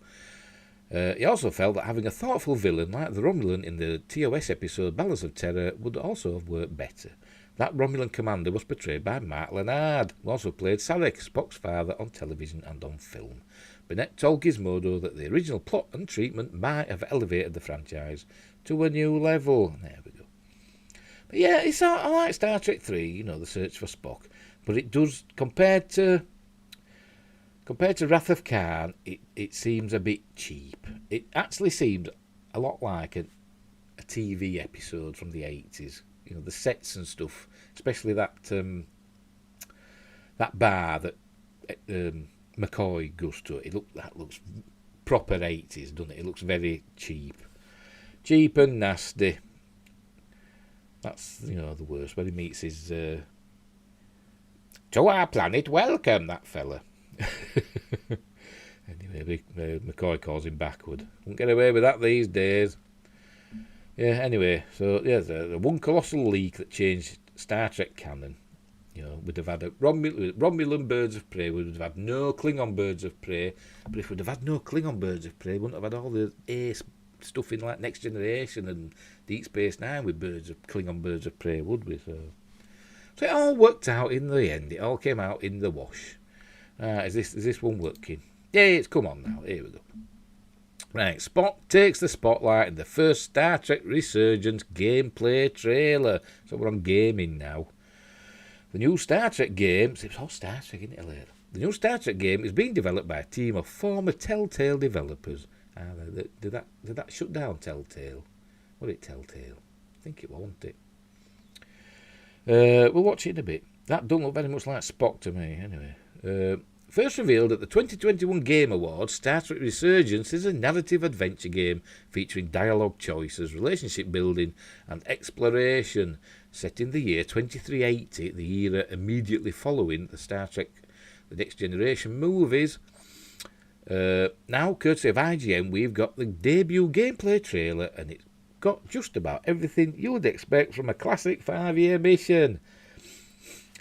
He also felt that having a thoughtful villain like the Romulan in the TOS episode Balance of Terror would also have worked better. That Romulan commander was portrayed by Mark Lenard, who also played Sarek, Spock's father, on television and on film. Burnett told Gizmodo that the original plot and treatment might have elevated the franchise to a new level. There we go. But yeah, I like Star Trek 3, the search for Spock, but it does, compared to Wrath of Khan, it seems a bit cheap. It actually seemed a lot like a TV episode from the 80s. The sets and stuff, especially that bar that McCoy goes to. That looks proper 80s, doesn't it? It looks very cheap and nasty. That's the worst. When he meets his to our planet, welcome, that fella. Anyway, McCoy calls him backward. Won't get away with that these days. Yeah, anyway, so yeah, the one colossal leak that changed Star Trek canon. We'd have had a Romulan birds of prey, we'd have had no Klingon birds of prey, but if we'd have had no Klingon birds of prey, we wouldn't have had all the ace stuff in like Next Generation and Deep Space Nine with Klingon birds of prey, would we? So it all worked out in the end. It all came out in the wash. Is this one working? Yeah, it's come on now. Here we go. Right, Spock takes the spotlight in the first Star Trek Resurgence gameplay trailer. So we're on gaming now. The new Star Trek game, it's all Star Trek, isn't it, later? The new Star Trek game is being developed by a team of former Telltale developers. Did that shut down Telltale? Was it Telltale? I think it wasn't it. We'll watch it in a bit. That don't look very much like Spock to me, anyway. First revealed at the 2021 Game Awards, Star Trek Resurgence is a narrative adventure game featuring dialogue choices, relationship building, and exploration, set in the year 2380, the era immediately following the Star Trek The Next Generation movies. Now, courtesy of IGN, we've got the debut gameplay trailer, and it's got just about everything you would expect from a classic 5-year mission.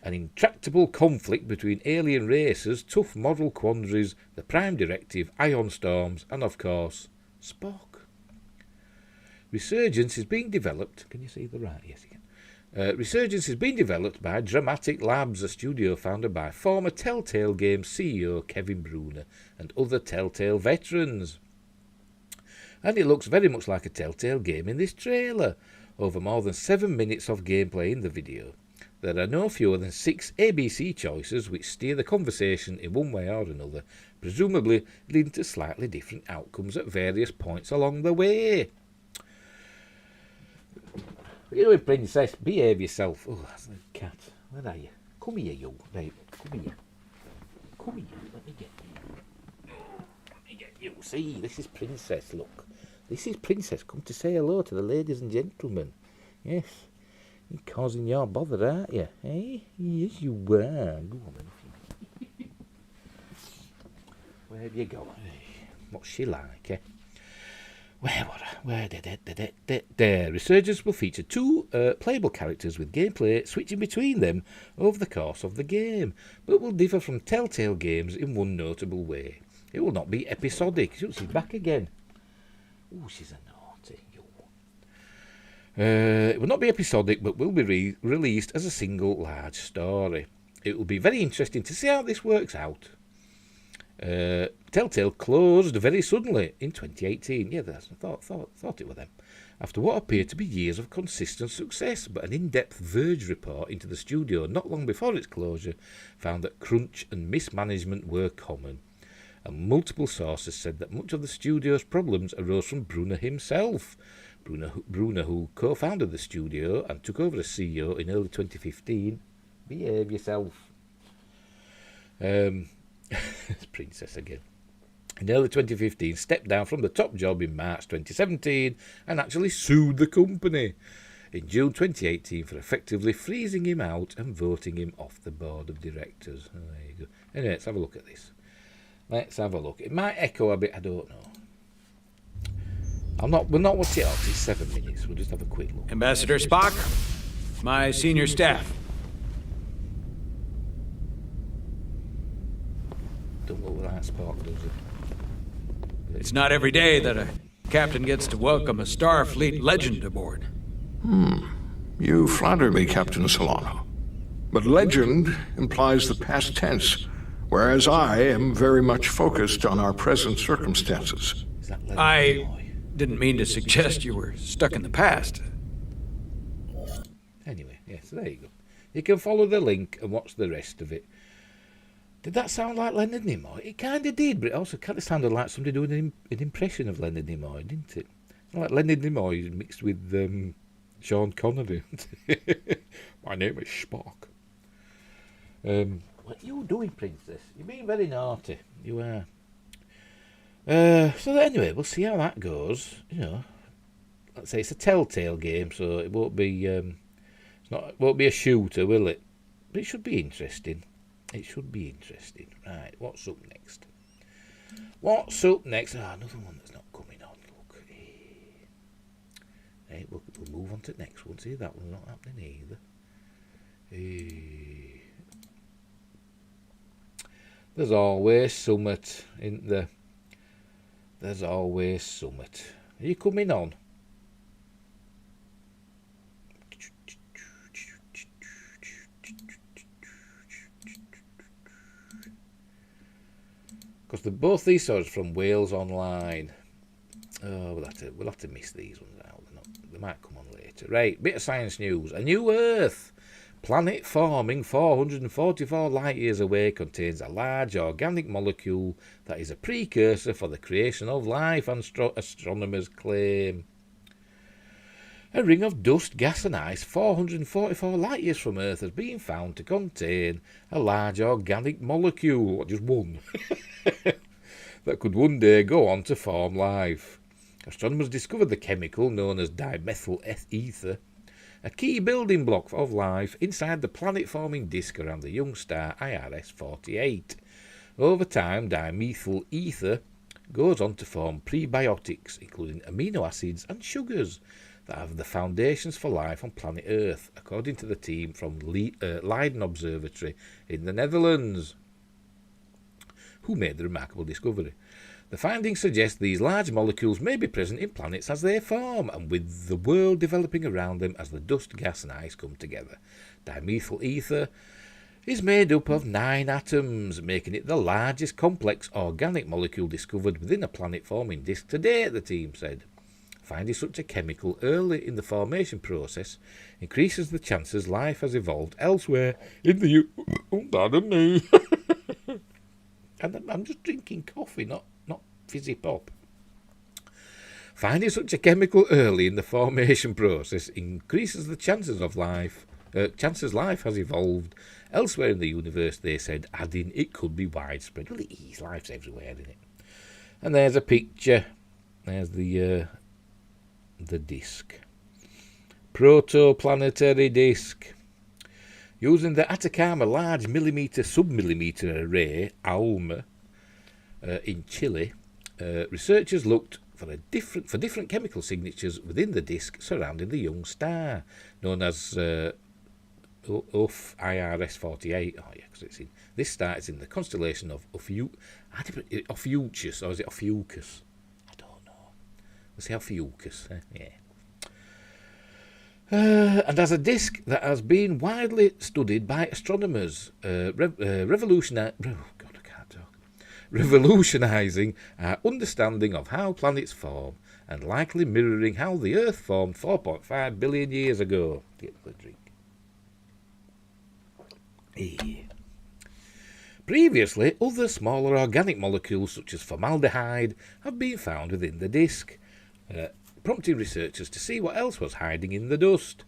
An intractable conflict between alien races, tough moral quandaries, the Prime Directive, ion storms, and of course, Spock. Resurgence is being developed. Can you see the right? Yes, you can. Resurgence is being developed by Dramatic Labs, a studio founded by former Telltale Games CEO Kevin Bruner and other Telltale veterans. And it looks very much like a Telltale game in this trailer, over more than 7 minutes of gameplay in the video. There are no fewer than 6 ABC choices which steer the conversation in one way or another, presumably leading to slightly different outcomes at various points along the way. What are you doing, Princess? Behave yourself. Oh, that's the cat. Where are you? Come here, you. Right, come here. Come here. Let me get you. Let me get you. See, this is Princess, look. This is Princess. Come to say hello to the ladies and gentlemen. Yes. You're causing your bother, aren't you? Eh? Yes, you were. Go on, then. Where have you gone? What's she like, eh? Where did it? There. Resurgence will feature 2 playable characters with gameplay switching between them over the course of the game, but will differ from Telltale games in one notable way. It will not be episodic. She's back again. Ooh, she's a naughty. It will not be episodic, but will be released as a single large story. It will be very interesting to see how this works out. Telltale closed very suddenly in 2018. Yeah, I thought it were them. After what appeared to be years of consistent success, but an in-depth Verge report into the studio not long before its closure found that crunch and mismanagement were common. And multiple sources said that much of the studio's problems arose from Brunner himself. Brunner, who co-founded the studio and took over as CEO in early 2015. Behave yourself. Princess again. In early 2015, stepped down from the top job in March 2017 and actually sued the company in June 2018 for effectively freezing him out and voting him off the board of directors. Oh, there you go. Anyway, let's have a look at this. Let's have a look. It might echo a bit, I don't know. We'll not watch it off. It's 7 minutes. We'll just have a quick look. Ambassador Spock, my senior staff. Don't look like Spock, does it? It's not every day that a captain gets to welcome a Starfleet legend aboard. You flatter me, Captain Solano. But legend implies the past tense, whereas I am very much focused on our present circumstances. Is that Leonard I Nimoy? didn't mean to suggest you were stuck in the past. Anyway, yes, there you go. You can follow the link and watch the rest of it. Did that sound like Leonard Nimoy? It kind of did, but it also kind of sounded like somebody doing an impression of Leonard Nimoy, didn't it? Like Leonard Nimoy mixed with Sean Connery. My name is Spock. What are you doing, Princess? You're being very naughty. You are. So anyway, we'll see how that goes. You know, let's say it's a Telltale game, so it won't be won't be a shooter, will it? But it should be interesting. It should be interesting. Right, what's up next? What's up next? Ah, another one that's not coming on. Look. Hey, we'll move on to the next one. See, that one's not happening either. There's always summit, isn't there? There's always summit. Are you coming on? Because both these stories from Wales Online. Oh, we'll have to miss these ones out. They might come on later. Right, bit of science news. A new Earth. Planet forming 444 light years away contains a large organic molecule that is a precursor for the creation of life, astronomers claim. A ring of dust, gas and ice 444 light years from Earth has been found to contain a large organic molecule, or just one, that could one day go on to form life. Astronomers discovered the chemical known as dimethyl ether, a key building block of life inside the planet-forming disk around the young star IRS-48. Over time, dimethyl ether goes on to form prebiotics, including amino acids and sugars, that have the foundations for life on planet Earth, according to the team from Leiden Observatory in the Netherlands, who made the remarkable discovery. The findings suggest these large molecules may be present in planets as they form, and with the world developing around them as the dust, gas and ice come together. Dimethyl ether is made up of 9 atoms, making it the largest complex organic molecule discovered within a planet-forming disk to date, the team said. Finding such a chemical early in the formation process increases the chances life has evolved elsewhere in the pardon me. And I'm just drinking coffee, not fizzy pop. Finding such a chemical early in the formation process increases the chances life has evolved elsewhere in the universe, they said, adding it could be widespread. Well, it is. Life's everywhere, isn't it? And there's a picture. There's the disk. Protoplanetary disk. Using the Atacama Large Millimeter Submillimeter Array, ALMA, in Chile, researchers looked for different chemical signatures within the disk surrounding the young star, known as IRS 48. Oh yeah, because it's in this star is in the constellation of Ophiuchus, or is it Ophiuchus? I don't know. Let's say Ophiuchus. Yeah. And as a disk that has been widely studied by astronomers, revolutionizing our understanding of how planets form, and likely mirroring how the Earth formed 4.5 billion years ago. Get the drink. Hey. Previously, other smaller organic molecules such as formaldehyde have been found within the disk, prompting researchers to see what else was hiding in the dust.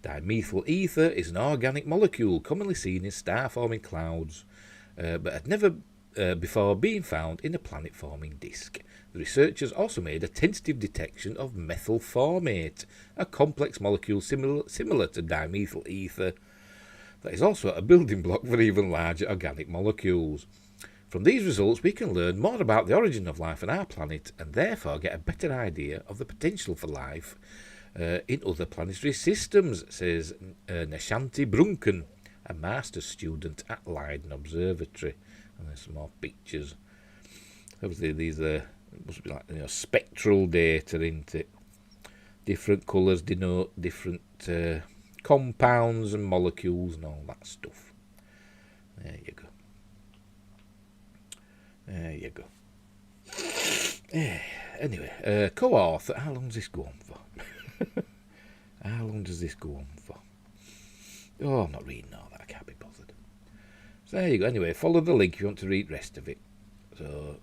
Dimethyl ether is an organic molecule commonly seen in star-forming clouds, but had never before being found in a planet-forming disk. The researchers also made a tentative detection of methyl formate, a complex molecule similar to dimethyl ether that is also a building block for even larger organic molecules. From these results, we can learn more about the origin of life on our planet and therefore get a better idea of the potential for life in other planetary systems, says Nishanti Brunken, a master's student at Leiden Observatory. And there's some more pictures. Obviously, these must be like spectral data, isn't it? Different colours denote different compounds and molecules and all that stuff. There you go. There you go. Anyway, co-author. How long does this go on for? How long does this go on for? Oh, I'm not reading all that. I can't be bothered. So there you go. Anyway, follow the link if you want to read the rest of it. So,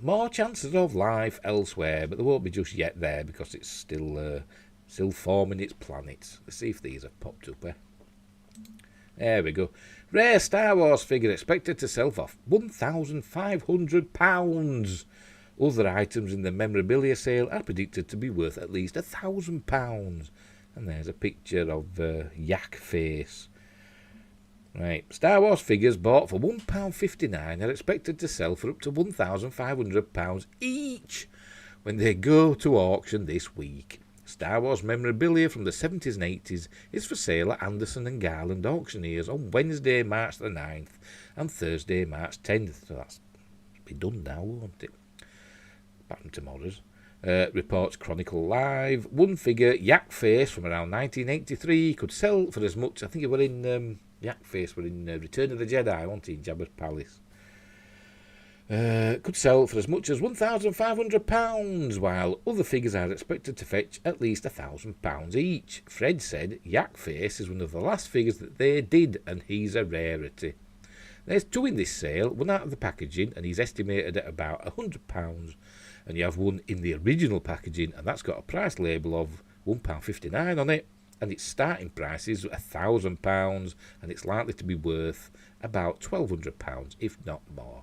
more chances of life elsewhere, but there won't be just yet there because it's still forming its planets. Let's see if these have popped up. There we go. Rare Star Wars figure expected to sell for £1,500. Other items in the memorabilia sale are predicted to be worth at least £1,000. And there's a picture of Yak Face. Right, Star Wars figures bought for £1.59 are expected to sell for up to £1,500 each when they go to auction this week. Star Wars memorabilia from the 70s and 80s is for sale at Anderson and Garland auctioneers on Wednesday, March the 9th and Thursday, March 10th. So that's be done now, won't it? Back from tomorrow's. Reports Chronicle Live. One figure, Yak Face, from around 1983, could sell for as much, I think it were in, Yak Face were in Return of the Jedi, wasn't he, in Jabba's Palace. Could sell for as much as £1,500, while other figures are expected to fetch at least £1,000 each. Fred said Yak Face is one of the last figures that they did, and he's a rarity. There's two in this sale, one out of the packaging, and he's estimated at about £100, and you have one in the original packaging, and that's got a price label of £1.59 on it, and its starting price is £1,000, and it's likely to be worth about £1,200, if not more.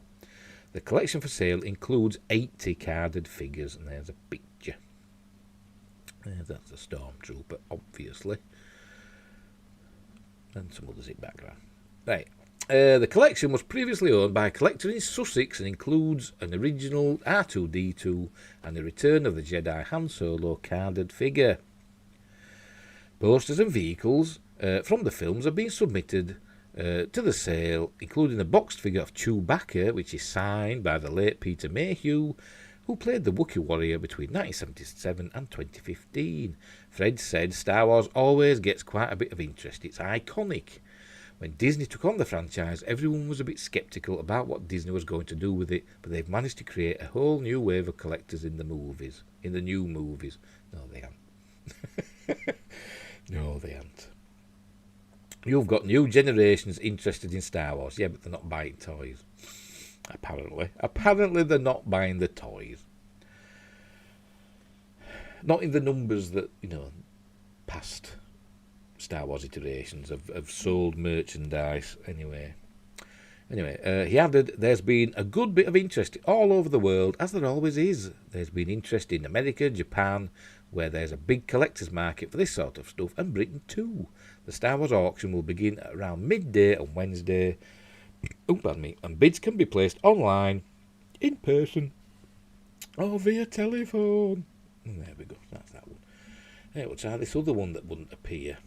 The collection for sale includes 80 carded figures, and there's a picture. That's a stormtrooper, obviously. And some others in background. Right. The collection was previously owned by a collector in Sussex and includes an original R2-D2 and a Return of the Jedi Han Solo carded figure. Posters and vehicles from the films have been submitted to the sale, including a boxed figure of Chewbacca, which is signed by the late Peter Mayhew, who played the Wookiee warrior between 1977 and 2015. Fred said Star Wars always gets quite a bit of interest. It's iconic. When Disney took on the franchise, everyone was a bit sceptical about what Disney was going to do with it, but they've managed to create a whole new wave of collectors in the new movies. No, they haven't. No, they haven't. You've got new generations interested in Star Wars. Yeah, but they're not buying toys. Apparently. Apparently they're not buying the toys. Not in the numbers that, past Star Wars iterations have sold merchandise. Anyway, he added, there's been a good bit of interest all over the world, as there always is. There's been interest in America, Japan, where there's a big collector's market for this sort of stuff, and Britain too. The Star Wars auction will begin at around midday on Wednesday. And bids can be placed online, in person, or via telephone. And there we go, that's that one. Hey, we'll try this other one that wouldn't appear.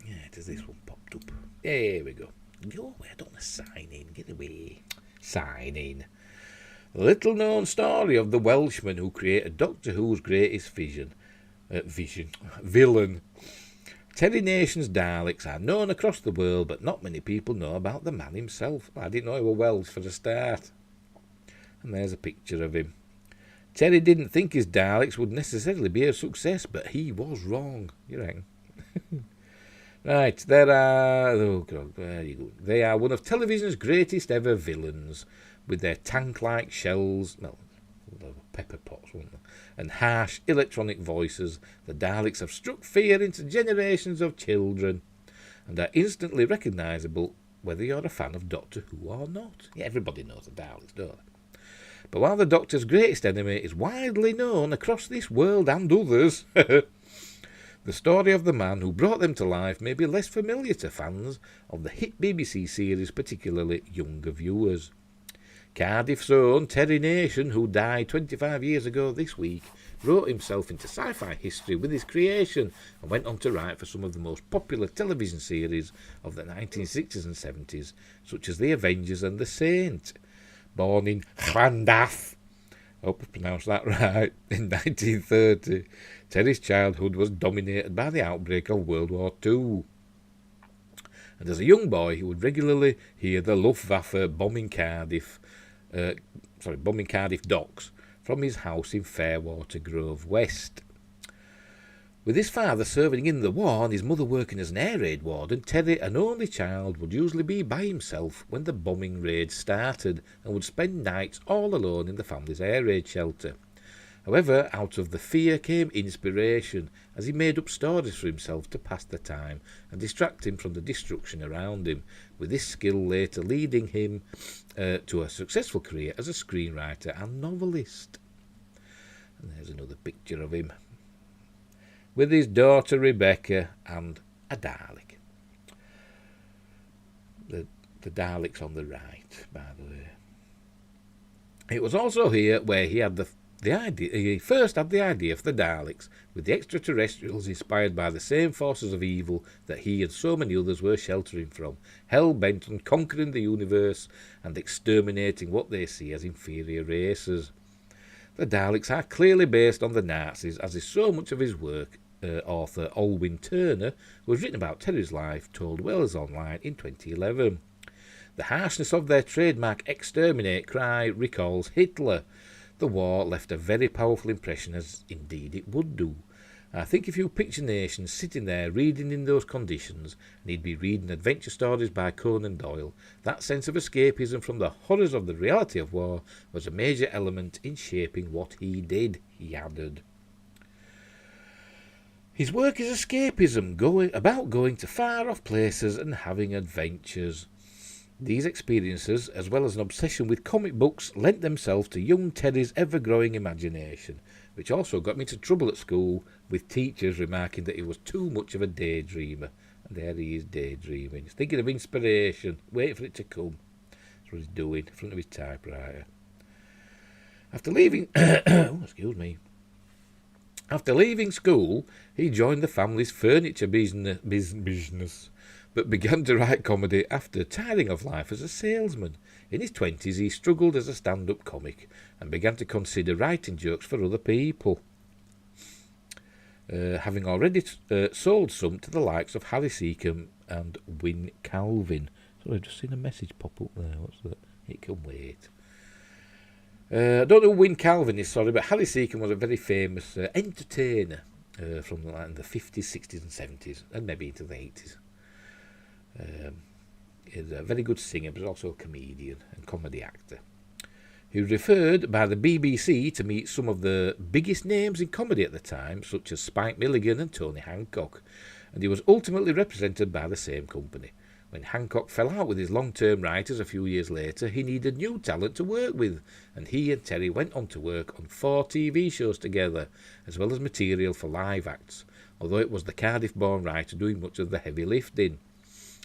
Yeah, it is this one popped up. Here we go. Go away, I don't want to sign in. Get away. Sign in. The little known story of the Welshman who created Doctor Who's greatest villain. Terry Nation's Daleks are known across the world, but not many people know about the man himself. I didn't know he was Welsh for a start. And there's a picture of him. Terry didn't think his Daleks would necessarily be a success, but he was wrong. You reckon? Right, there you go. They are one of television's greatest ever villains, with their tank-like shells, pepper pots, weren't they? And harsh electronic voices. The Daleks have struck fear into generations of children, and are instantly recognisable whether you're a fan of Doctor Who or not. Yeah, everybody knows the Daleks, don't they? But while the Doctor's greatest enemy is widely known across this world and others, the story of the man who brought them to life may be less familiar to fans of the hit BBC series, particularly younger viewers. Cardiff's own Terry Nation, who died 25 years ago this week, wrote himself into sci-fi history with his creation and went on to write for some of the most popular television series of the 1960s and 70s, such as The Avengers and The Saint. Born in Llandaff, I hope I pronounced that right, in 1930, Terry's childhood was dominated by the outbreak of World War II. And as a young boy, he would regularly hear the Luftwaffe bombing Cardiff docks from his house in Fairwater Grove West. With his father serving in the war and his mother working as an air raid warden, Terry, an only child, would usually be by himself when the bombing raid started and would spend nights all alone in the family's air raid shelter. However, out of the fear came inspiration, as he made up stories for himself to pass the time and distract him from the destruction around him, with this skill later leading him to a successful career as a screenwriter and novelist. And there's another picture of him, with his daughter Rebecca and a Dalek. The Dalek's on the right, by the way. It was also here where he had he first had the idea for the Daleks, with the extraterrestrials inspired by the same forces of evil that he and so many others were sheltering from, hell-bent on conquering the universe and exterminating what they see as inferior races. The Daleks are clearly based on the Nazis, as is so much of his work. Author Olwyn Turner, who has written about Terry's life, told Wells Online in 2011. The harshness of their trademark exterminate cry recalls Hitler. The war left a very powerful impression, as indeed it would do. I think if you picture nations sitting there reading in those conditions, and he'd be reading adventure stories by Conan Doyle, that sense of escapism from the horrors of the reality of war was a major element in shaping what he did, he added. His work is escapism, about going to far-off places and having adventures. These experiences, as well as an obsession with comic books, lent themselves to young Terry's ever-growing imagination, which also got me into trouble at school, with teachers remarking that he was too much of a daydreamer. And there he is daydreaming. He's thinking of inspiration, waiting for it to come. That's what he's doing in front of his typewriter. After leaving... After leaving school, he joined the family's furniture business, but began to write comedy after tiring of life as a salesman. In his 20s, he struggled as a stand-up comic and began to consider writing jokes for other people, having already sold some to the likes of Harry Seacombe and Win Calvin. Sorry, I've just seen a message pop up there. What's that? It can wait. I don't know who Win Calvin is, sorry, but Harry Seacombe was a very famous entertainer from the 50s, 60s and 70s, and maybe into the 80s. He's a very good singer, but also a comedian and comedy actor. He was referred by the BBC to meet some of the biggest names in comedy at the time, such as Spike Milligan and Tony Hancock, and he was ultimately represented by the same company. When Hancock fell out with his long-term writers a few years later, he needed new talent to work with, and he and Terry went on to work on 4 TV shows together, as well as material for live acts, although it was the Cardiff-born writer doing much of the heavy lifting.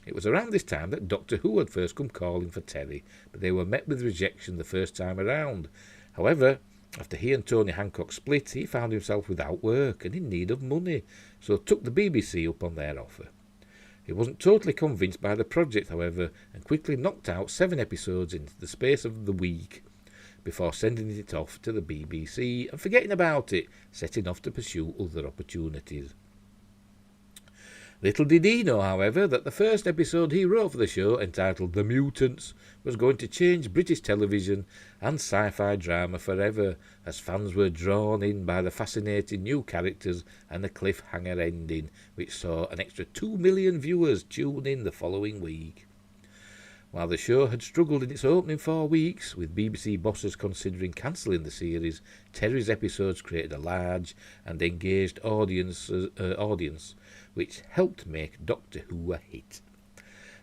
It was around this time that Doctor Who had first come calling for Terry, but they were met with rejection the first time around. However, after he and Tony Hancock split, he found himself without work and in need of money, so took the BBC up on their offer. He wasn't totally convinced by the project, however, and quickly knocked out 7 episodes in the space of the week before sending it off to the BBC and forgetting about it, setting off to pursue other opportunities. Little did he know, however, that the first episode he wrote for the show, entitled The Mutants, was going to change British television and sci-fi drama forever, as fans were drawn in by the fascinating new characters and a cliffhanger ending, which saw an extra 2 million viewers tune in the following week. While the show had struggled in its opening 4 weeks, with BBC bosses considering cancelling the series, Terry's episodes created a large and engaged audience, which helped make Doctor Who a hit.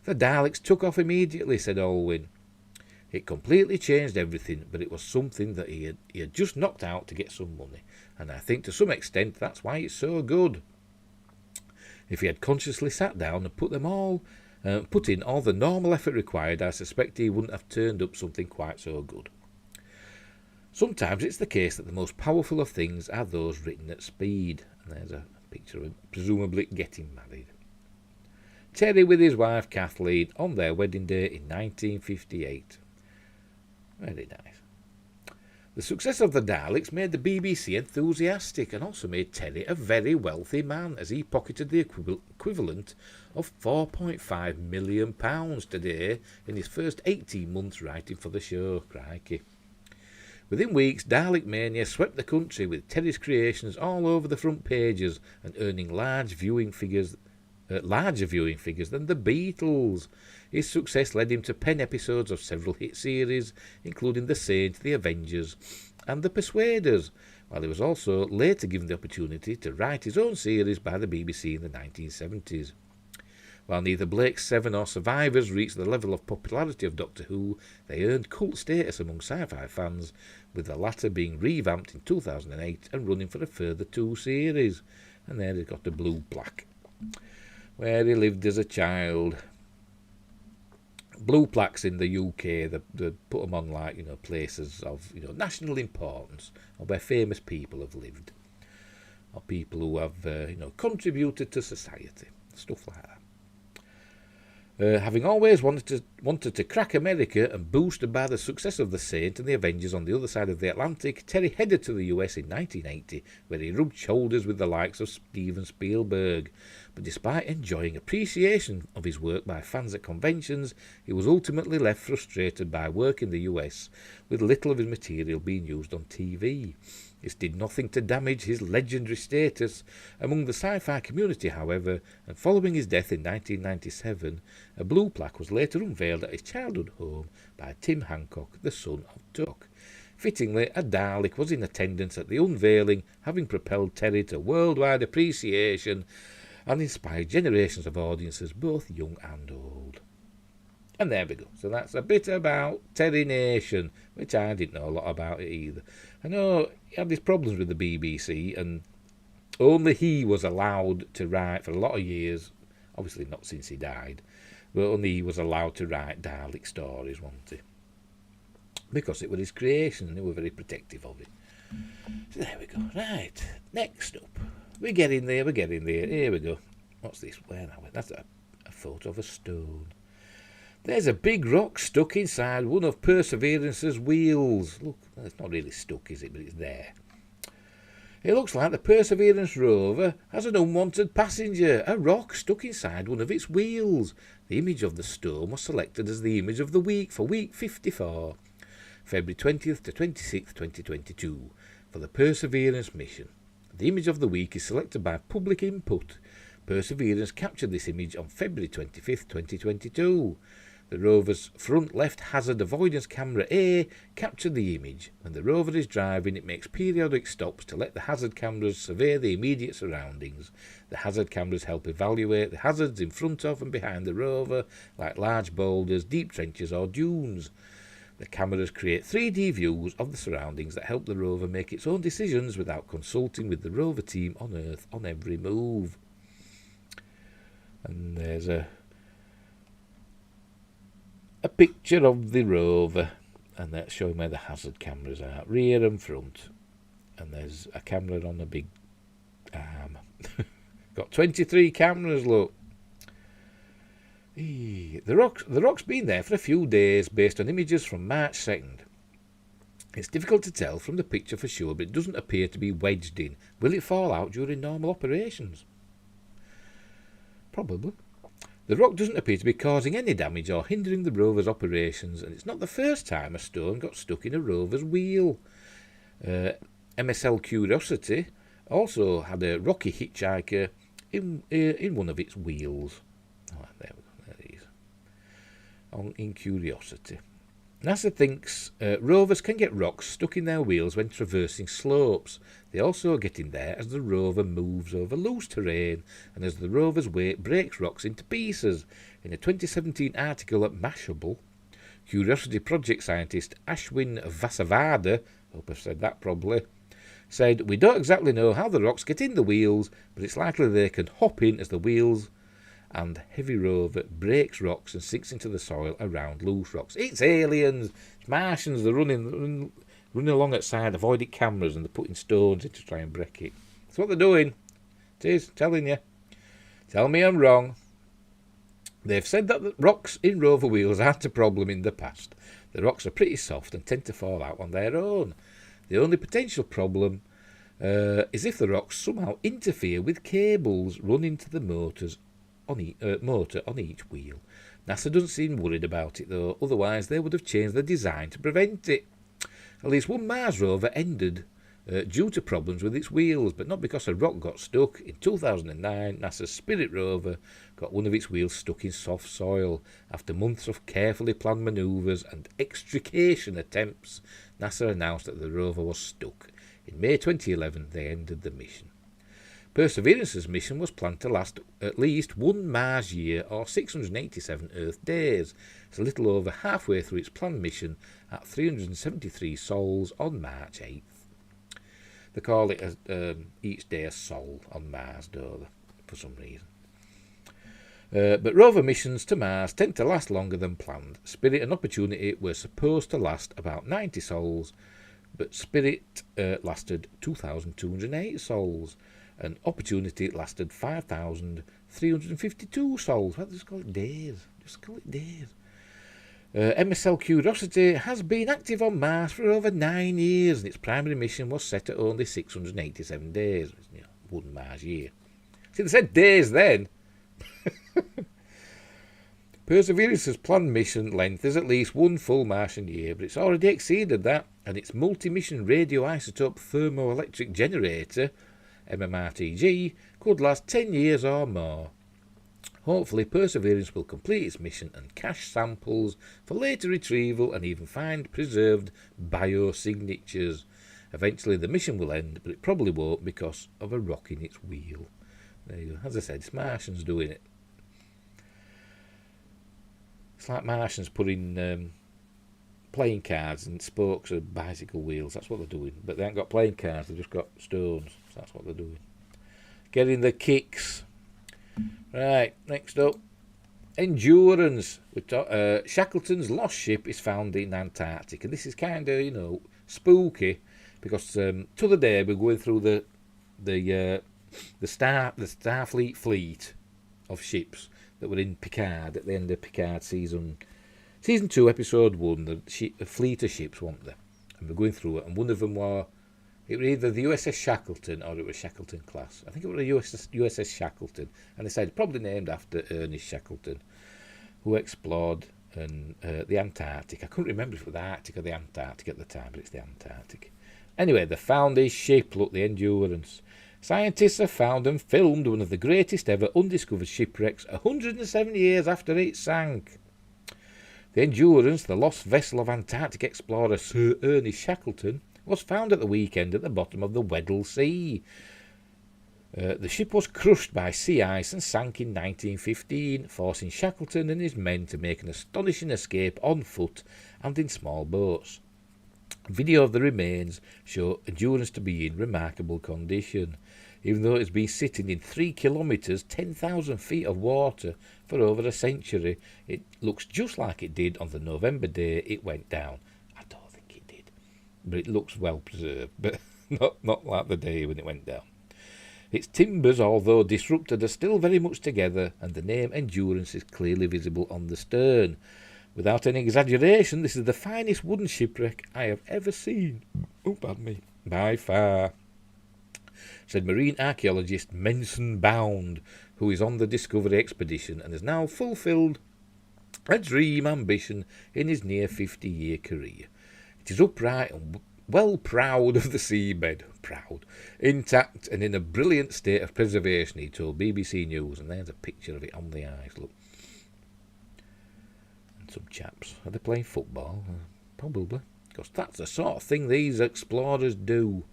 The Daleks took off immediately, said Alwyn. It completely changed everything, but it was something that he had just knocked out to get some money, and I think to some extent that's why it's so good. If he had consciously sat down and put in all the normal effort required, I suspect he wouldn't have turned up something quite so good. Sometimes it's the case that the most powerful of things are those written at speed, and there's a picture of him presumably getting married. Terry with his wife Kathleen on their wedding day in 1958. Very nice. The success of the Daleks made the BBC enthusiastic and also made Terry a very wealthy man, as he pocketed the equivalent of £4.5 million today in his first 18 months writing for the show. Crikey. Within weeks, Dalek Mania swept the country, with Terry's creations all over the front pages and earning larger viewing figures than the Beatles. His success led him to pen episodes of several hit series, including The Saint, The Avengers, and The Persuaders, while he was also later given the opportunity to write his own series by the BBC in the 1970s. While neither Blake's Seven or Survivors reached the level of popularity of Doctor Who, they earned cult status among sci-fi fans, with the latter being revamped in 2008 and running for a further 2 series. And there he's got the blue plaque, where he lived as a child. Blue plaques in the UK, they put them on places of national importance, or where famous people have lived, or people who have contributed to society, stuff like that. Having always wanted to crack America, and boosted by the success of The Saint and The Avengers on the other side of the Atlantic, Terry headed to the US in 1980, where he rubbed shoulders with the likes of Steven Spielberg. But despite enjoying appreciation of his work by fans at conventions, he was ultimately left frustrated by work in the US, with little of his material being used on TV. This did nothing to damage his legendary status among the sci-fi community, however, and following his death in 1997, a blue plaque was later unveiled at his childhood home by Tim Hancock, the son of Doc. Fittingly, a Dalek was in attendance at the unveiling, having propelled Terry to worldwide appreciation and inspired generations of audiences, both young and old. And there we go. So that's a bit about Terry Nation, which I didn't know a lot about it either. I know he had these problems with the BBC, and only he was allowed to write for a lot of years, obviously not since he died, but only he was allowed to write Dalek stories, wasn't he? Because it was his creation, and they were very protective of it. So there we go. Right, next up. We're getting there. Here we go. What's this? Where are we? That's a photo of a stone. There's a big rock stuck inside one of Perseverance's wheels. Look, it's not really stuck, is it? But it's there. It looks like the Perseverance rover has an unwanted passenger, a rock stuck inside one of its wheels. The image of the stone was selected as the image of the week for week 54, February 20th to 26th, 2022, for the Perseverance mission. The image of the week is selected by public input. Perseverance captured this image on February 25th, 2022. The rover's front left hazard avoidance camera A captured the image. When the rover is driving, it makes periodic stops to let the hazard cameras survey the immediate surroundings. The hazard cameras help evaluate the hazards in front of and behind the rover, like large boulders, deep trenches or dunes. The cameras create 3D views of the surroundings that help the rover make its own decisions without consulting with the rover team on Earth on every move. And there's a picture of the rover. and that's showing where the hazard cameras are, rear and front. And there's a camera on a big arm. Got 23 cameras, look. The rock's been there for a few days based on images from March 2nd. It's difficult to tell from the picture for sure, but it doesn't appear to be wedged in. Will it fall out during normal operations? Probably. The rock doesn't appear to be causing any damage or hindering the rover's operations, and it's not the first time a stone got stuck in a rover's wheel. MSL Curiosity also had a rocky hitchhiker in one of its wheels. Oh, there we go. There it is. In Curiosity. NASA thinks rovers can get rocks stuck in their wheels when traversing slopes. They also get in there as the rover moves over loose terrain and as the rover's weight breaks rocks into pieces. In a 2017 article at Mashable, Curiosity project scientist Ashwin Vasavada, hope I've said that probably, said, "We don't exactly know how the rocks get in the wheels, but it's likely they can hop in as the wheels and heavy rover breaks rocks and sinks into the soil around loose rocks." It's aliens, it's Martians, they're running along outside, avoiding cameras, and they're putting stones in to try and break it. That's what they're doing. It is, telling you. Tell me I'm wrong. They've said that the rocks in rover wheels aren't a problem in the past. The rocks are pretty soft and tend to fall out on their own. The only potential problem is if the rocks somehow interfere with cables running to the motor on each wheel. NASA doesn't seem worried about it though, otherwise they would have changed the design to prevent it. At least one Mars rover ended due to problems with its wheels, but not because a rock got stuck. In 2009, NASA's Spirit rover got one of its wheels stuck in soft soil. After months of carefully planned manoeuvres and extrication attempts, NASA announced that the rover was stuck. In May 2011, they ended the mission. Perseverance's mission was planned to last at least one Mars year or 687 Earth days. It's a little over halfway through its planned mission at 373 sols on March 8th. They call it each day a sol on Mars, don't they, for some reason. But rover missions to Mars tend to last longer than planned. Spirit and Opportunity were supposed to last about 90 sols, but Spirit lasted 2,208 sols. And Opportunity lasted 5,352 sols. Well, just call it days. MSL Curiosity has been active on Mars for over 9 years, and its primary mission was set at only 687 days. One Mars year. See, they said days then. Perseverance's planned mission length is at least one full Martian year, but it's already exceeded that, and its multi-mission radioisotope thermoelectric generator, MMRTG, could last 10 years or more. Hopefully Perseverance will complete its mission and cache samples for later retrieval and even find preserved biosignatures. Eventually the mission will end, but it probably won't because of a rock in its wheel. There you go. As I said, it's Martians doing it. It's like Martians putting playing cards and spokes of bicycle wheels. That's what they're doing. But they ain't got playing cards, they've just got stones. So that's what they're doing. Getting the kicks. Right, next up. Endurance. Shackleton's lost ship is found in Antarctic. And this is kind of, spooky. Because t'other day we're going through the Starfleet fleet of ships that were in Picard at the end of Picard season 2, episode 1. The fleet of ships, weren't there? And we're going through it, and one of them were either the USS Shackleton or it was Shackleton class. I think it was the USS Shackleton, and they said probably named after Ernest Shackleton, who explored the Antarctic. I couldn't remember if it was the Arctic or the Antarctic at the time, but it's the Antarctic. Anyway, they found his ship, look, the Endurance. Scientists have found and filmed one of the greatest ever undiscovered shipwrecks 107 years after it sank. The Endurance, the lost vessel of Antarctic explorer Sir Ernest Shackleton, was found at the weekend at the bottom of the Weddell Sea. The ship was crushed by sea ice and sank in 1915, forcing Shackleton and his men to make an astonishing escape on foot and in small boats. Video of the remains show Endurance to be in remarkable condition. Even though it's been sitting in 3 kilometres, 10,000 feet of water for over a century, it looks just like it did on the November day it went down. I but it looks well preserved, but not like the day when it went down. Its timbers, although disrupted, are still very much together, and the name Endurance is clearly visible on the stern. Without any exaggeration, this is the finest wooden shipwreck I have ever seen. Oh, pardon me. By far, said marine archaeologist Menson Bound, who is on the Discovery expedition and has now fulfilled a dream ambition in his near 50-year career. It is upright and well proud of the seabed. Proud. Intact and in a brilliant state of preservation, he told BBC News, and there's a picture of it on the ice, look. And some chaps. Are they playing football? Probably. Because that's the sort of thing these explorers do.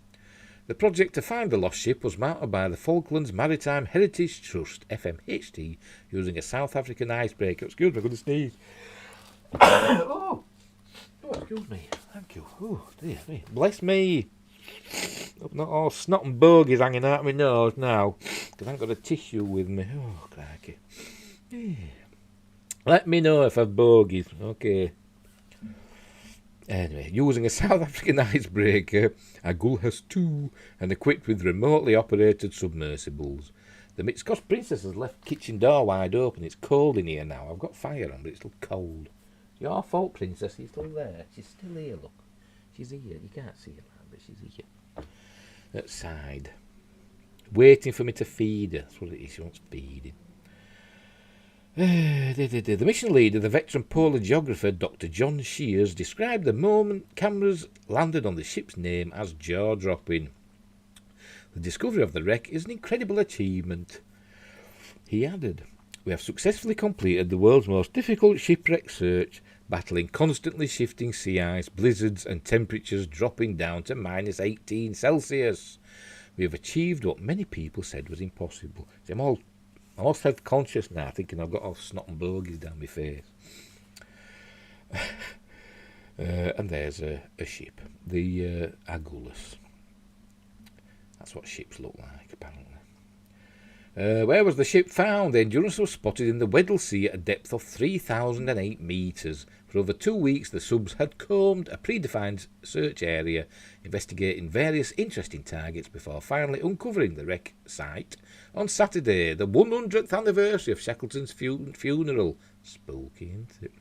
The project to find the lost ship was mounted by the Falklands Maritime Heritage Trust, FMHT, using a South African icebreaker. Excuse me, I'm going to sneeze. Oh, excuse me. Thank you. Oh, dear me. Bless me. Hope not all snot and bogies hanging out of my nose now, because I haven't got a tissue with me. Oh, crikey. Yeah. Let me know if I've bogies. Okay. Anyway, using a South African icebreaker, Agulhas 2, and equipped with remotely operated submersibles. The Scotch Princess has left kitchen door wide open. It's cold in here now. I've got fire on, but it's still cold. Your fault, Princess. She's still there. She's still here, look. She's here. You can't see her, but she's here. Outside. Waiting for me to feed her. That's what it is. She wants feeding. The mission leader, the veteran polar geographer Dr. John Shears, described the moment cameras landed on the ship's name as jaw-dropping. The discovery of the wreck is an incredible achievement. He added, "We have successfully completed the world's most difficult shipwreck search, battling constantly shifting sea ice, blizzards and temperatures dropping down to minus 18 Celsius. We have achieved what many people said was impossible." See, I'm all self-conscious now, thinking I've got all snot and bogies down my face. And there's a ship, the Agulhas. That's what ships look like, apparently. Where was the ship found? The Endurance was spotted in the Weddell Sea at a depth of 3,008 metres. For over 2 weeks, the subs had combed a predefined search area, investigating various interesting targets before finally uncovering the wreck site on Saturday, the 100th anniversary of Shackleton's funeral. Spooky, isn't it?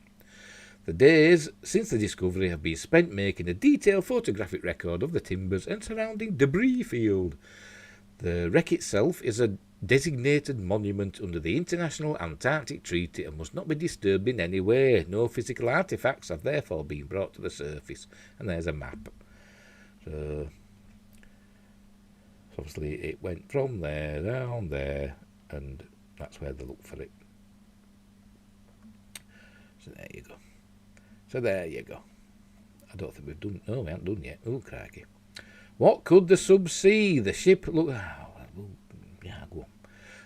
The days since the discovery have been spent making a detailed photographic record of the timbers and surrounding debris field. The wreck itself is a designated monument under the International Antarctic Treaty and must not be disturbed in any way. No physical artefacts have therefore been brought to the surface. And there's a map. So obviously it went from there down there, and that's where they look for it. So there you go. I don't think we've done. No, we haven't done yet. Oh, crikey. What could the sub see? The ship look. Yeah, go on.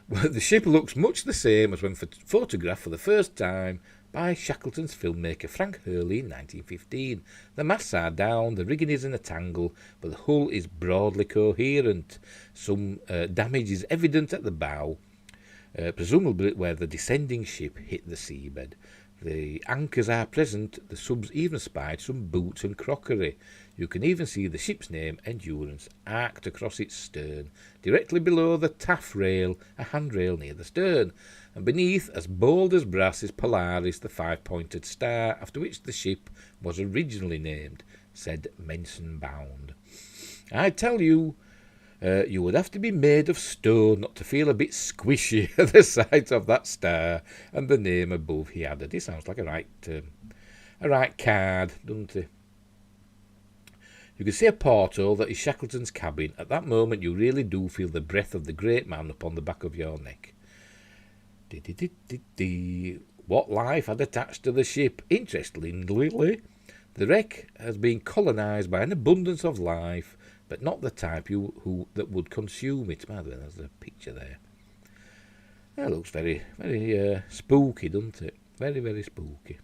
Well, the ship looks much the same as when photographed for the first time by Shackleton's filmmaker Frank Hurley in 1915. The masts are down, the rigging is in a tangle, but the hull is broadly coherent. Some damage is evident at the bow, presumably where the descending ship hit the seabed. The anchors are present. The subs even spied some boots and crockery. You can even see the ship's name, Endurance, arced across its stern, directly below the taffrail, a handrail near the stern, and beneath, as bold as brass, is Polaris, the five-pointed star, after which the ship was originally named, said Menson Bound. I tell you, you would have to be made of stone not to feel a bit squishy at the sight of that star and the name above, he added. He sounds like a right card, doesn't he? You can see a porthole that is Shackleton's cabin. At that moment you really do feel the breath of the great man upon the back of your neck. What life had attached to the ship? Interestingly, the wreck has been colonised by an abundance of life, but not the type that would consume it. There's a picture there. That looks very, very spooky, doesn't it? Very, very spooky.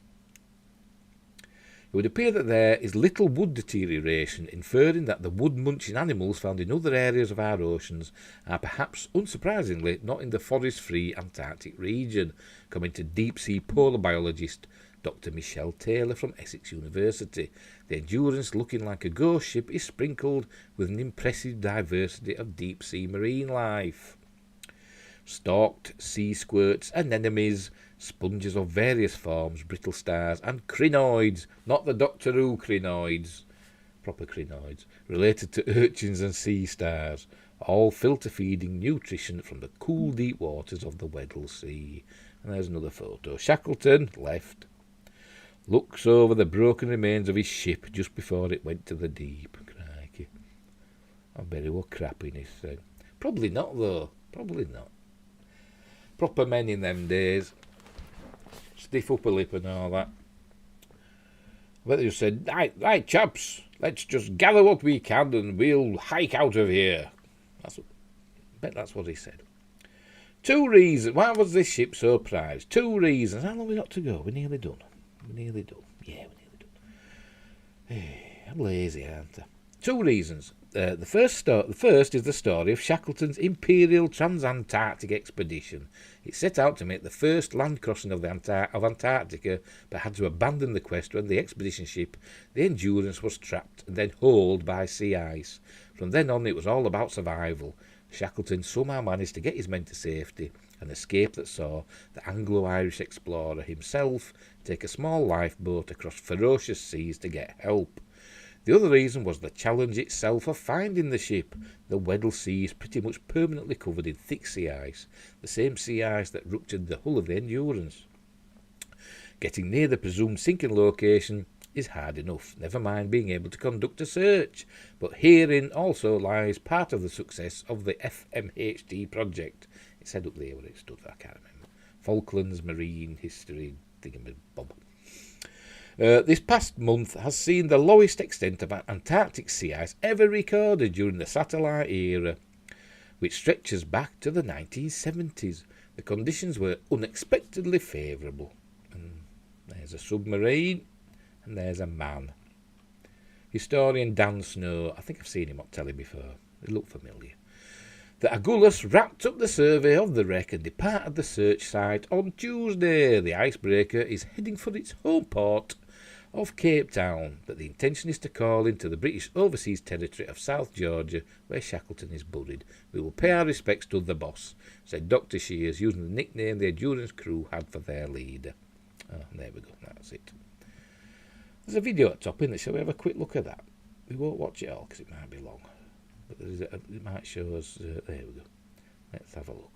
It would appear that there is little wood deterioration, inferring that the wood-munching animals found in other areas of our oceans are perhaps, unsurprisingly, not in the forest-free Antarctic region, according to deep-sea polar biologist Dr. Michelle Taylor from Essex University. The Endurance, looking like a ghost ship, is sprinkled with an impressive diversity of deep-sea marine life. Stalked sea squirts, anemones, sponges of various forms, brittle stars, and crinoids, not the Doctor Who crinoids, proper crinoids, related to urchins and sea stars, all filter-feeding nutrition from the cool deep waters of the Weddell Sea. And there's another photo. Shackleton, left, looks over the broken remains of his ship just before it went to the deep. Crikey. I bet it was crap in his thing. Probably not, though. Probably not. Proper men in them days. Stiff upper lip and all that. I bet they just said, right, chaps, let's just gather what we can and we'll hike out of here. I bet that's what he said. 2 reasons. Why was this ship so prized? 2 reasons. How long have we got to go? We're nearly done. Yeah, we're nearly done. I'm lazy, aren't I? 2 reasons. The first is the story of Shackleton's Imperial Transantarctic Expedition. It set out to make the first land crossing of Antarctica, but had to abandon the quest when the expedition ship, the Endurance, was trapped and then hauled by sea ice. From then on, it was all about survival. Shackleton somehow managed to get his men to safety, an escape that saw the Anglo-Irish explorer himself take a small lifeboat across ferocious seas to get help. The other reason was the challenge itself of finding the ship. The Weddell Sea is pretty much permanently covered in thick sea ice, the same sea ice that ruptured the hull of the Endurance. Getting near the presumed sinking location is hard enough, never mind being able to conduct a search. But herein also lies part of the success of the FMHD project. It said up there what it stood for, I can't remember. Falklands Marine History Thingamabob. This past month has seen the lowest extent of Antarctic sea ice ever recorded during the satellite era, which stretches back to the 1970s. The conditions were unexpectedly favourable. And there's a submarine, and there's a man. Historian Dan Snow, I think I've seen him on telly before. He looked familiar. The Agulhas wrapped up the survey of the wreck and departed the search site on Tuesday. The icebreaker is heading for its home port of Cape Town, but the intention is to call into the British Overseas Territory of South Georgia, where Shackleton is buried. We will pay our respects to the boss, said Dr. Shears, using the nickname the Endurance crew had for their leader. Oh, there we go, that's it. There's a video at top in there, shall we have a quick look at that? We won't watch it all because it might be long, but it might show us, there we go. Let's have a look.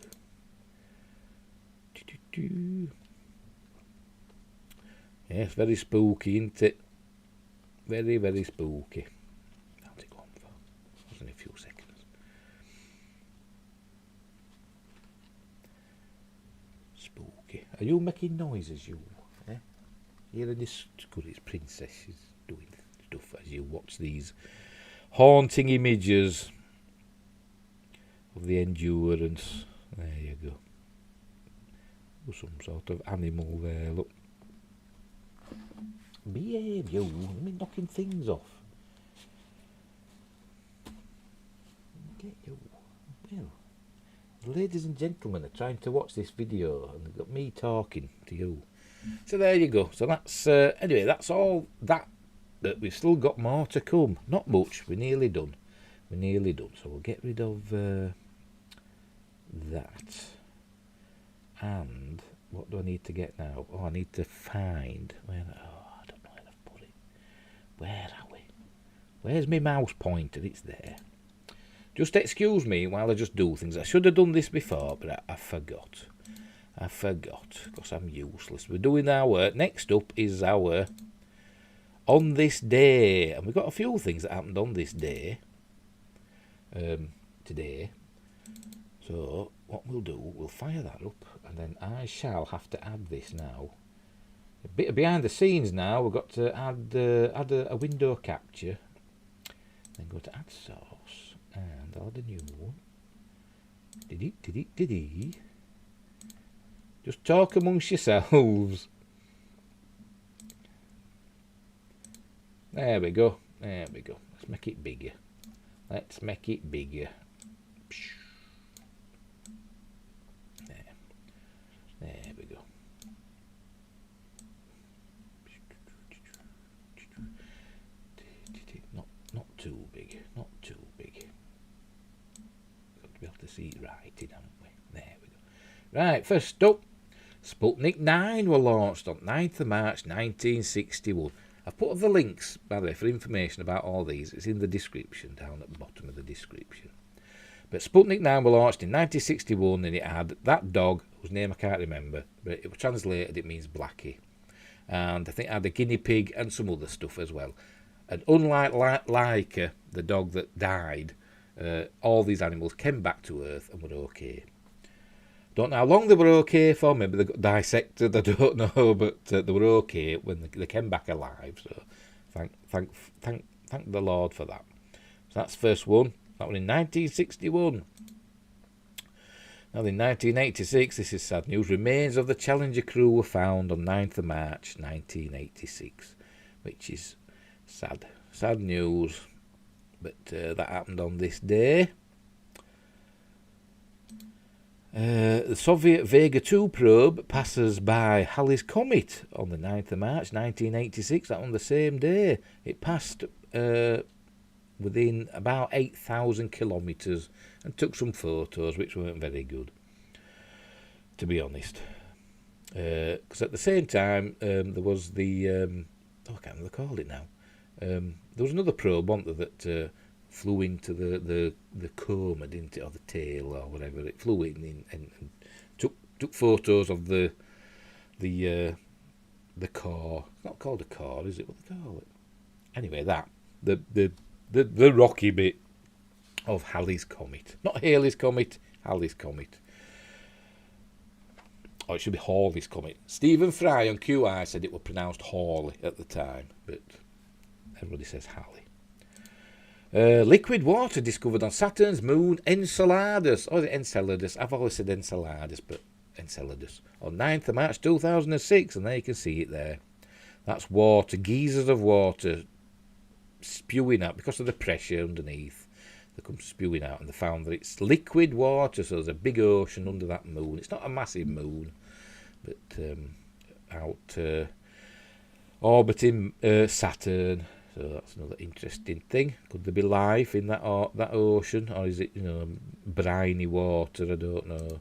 Yes, very spooky, isn't it? Very, very spooky. How's it going for? It was in a few seconds. Spooky. Are you making noises, you? Eh? Hearing this Scurry's princess is doing stuff as you watch these haunting images of the Endurance. There you go. Some sort of animal there, look. Behave, you. I mean, knocking things off. Get you. Well, the ladies and gentlemen are trying to watch this video and they've got me talking to you. So there you go. So that's, anyway, that's all that we've still got more to come. Not much. We're nearly done. We're nearly done. So we'll get rid of that. And what do I need to get now? Oh, I need to find where. Oh, I don't know where I've put it. Where are we? Where's my mouse pointer? It's there. Just excuse me while I just do things. I should have done this before, but I forgot. I forgot because I'm useless. We're doing our. Next up is our On This Day, and we've got a few things that happened on this day. Today. So what we'll do, we'll fire that up, and then I shall have to add this now. A bit of behind the scenes now. We've got to add a window capture. Then go to add source, and I'll add a new one. Diddy. Just talk amongst yourselves. There we go. There we go. Let's make it bigger. Let's make it bigger. There we go. see it writing, haven't we? There we go. Right, first up, Sputnik 9 were launched on 9th of March 1961. I've put the links, by the way, for information about all these. It's in the description, down at the bottom of the description. But Sputnik 9 were launched in 1961, and it had that dog, whose name I can't remember, but it was translated, it means Blackie. And I think it had a guinea pig and some other stuff as well. And unlike Laika, the dog that died, all these animals came back to Earth and were okay. Don't know how long they were okay for. Maybe they got dissected. I don't know, but they were okay when they came back alive. So thank the Lord for that. So that's the first one. That one in 1961. Now in 1986, this is sad news. Remains of the Challenger crew were found on 9th of March 1986, which is sad news. But that happened on this day. The Soviet Vega 2 probe passes by Halley's Comet on the 9th of March 1986. That on the same day. It passed within about 8,000 kilometres and took some photos which weren't very good, to be honest. Because at the same time there was the I can't remember what they called it now. There was another probe, wasn't there, that flew into the coma, didn't it, or the tail or whatever. It flew in and took photos of the core. It's not called a core, is it? What do they call it? Anyway, that the rocky bit of Halley's Comet, not Halley's Comet, Halley's Comet. Or it should be Hawley's Comet. Stephen Fry on QI said it was pronounced Hawley at the time, but everybody says Halley. Liquid water discovered on Saturn's moon Enceladus. Or is it Enceladus? I've always said Enceladus, but Enceladus. On 9th of March 2006, and there you can see it there. That's water, geysers of water spewing out because of the pressure underneath. They come spewing out, and they found that it's liquid water, so there's a big ocean under that moon. It's not a massive moon, but out orbiting Saturn. So that's another interesting thing. Could there be life in that ocean, or is it, briny water? I don't know.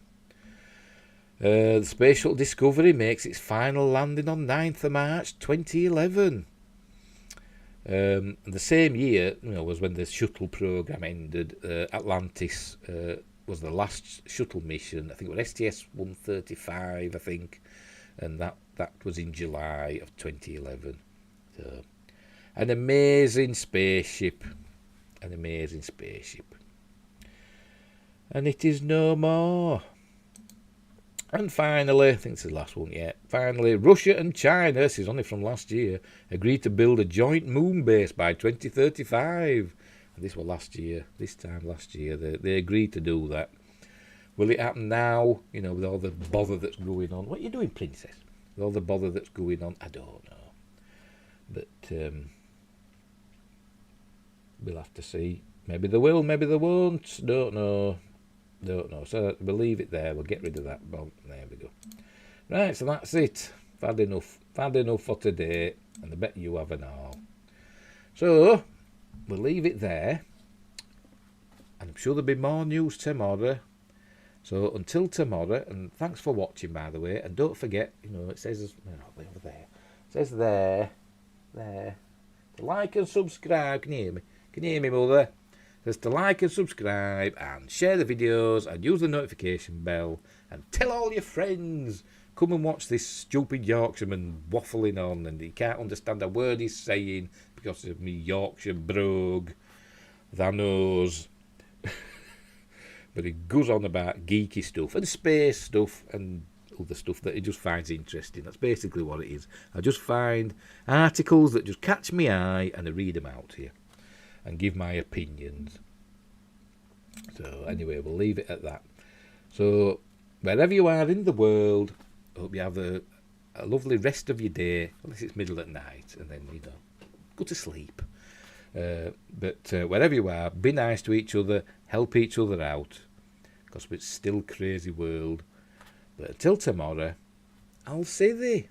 The Space Shuttle Discovery makes its final landing on 9th of March 2011. The same year, was when the shuttle program ended. Atlantis was the last shuttle mission. I think it was STS-135, I think, and that was in July of 2011. So, an amazing spaceship. And it is no more. And finally, I think this is the last one yet. Finally, Russia and China, this is only from last year, agreed to build a joint moon base by 2035. And this was last year. This time last year, they agreed to do that. Will it happen now? With all the bother that's going on. What are you doing, Princess? With all the bother that's going on, I don't know. But we'll have to see. Maybe they will, maybe they won't. Don't know. So we'll leave it there. We'll get rid of that bomb. There we go. Right, so that's it. Bad enough for today. And I bet you have an all. So we'll leave it there. And I'm sure there'll be more news tomorrow. So until tomorrow, and thanks for watching, by the way. And don't forget, it says over there. It says there. To like and subscribe. Can you hear me? Can you hear me, Mother? Just to like and subscribe and share the videos and use the notification bell and tell all your friends. Come and watch this stupid Yorkshireman waffling on, and he can't understand a word he's saying because of me Yorkshire brogue. That knows. But he goes on about geeky stuff and space stuff and other stuff that he just finds interesting. That's basically what it is. I just find articles that just catch my eye and I read them out here and give my opinions. So anyway, we'll leave it at that. So wherever you are in the world, I hope you have a lovely rest of your day, unless it's middle at night, and then, go to sleep. But wherever you are, be nice to each other, help each other out, because it's still a crazy world. But until tomorrow, I'll see thee.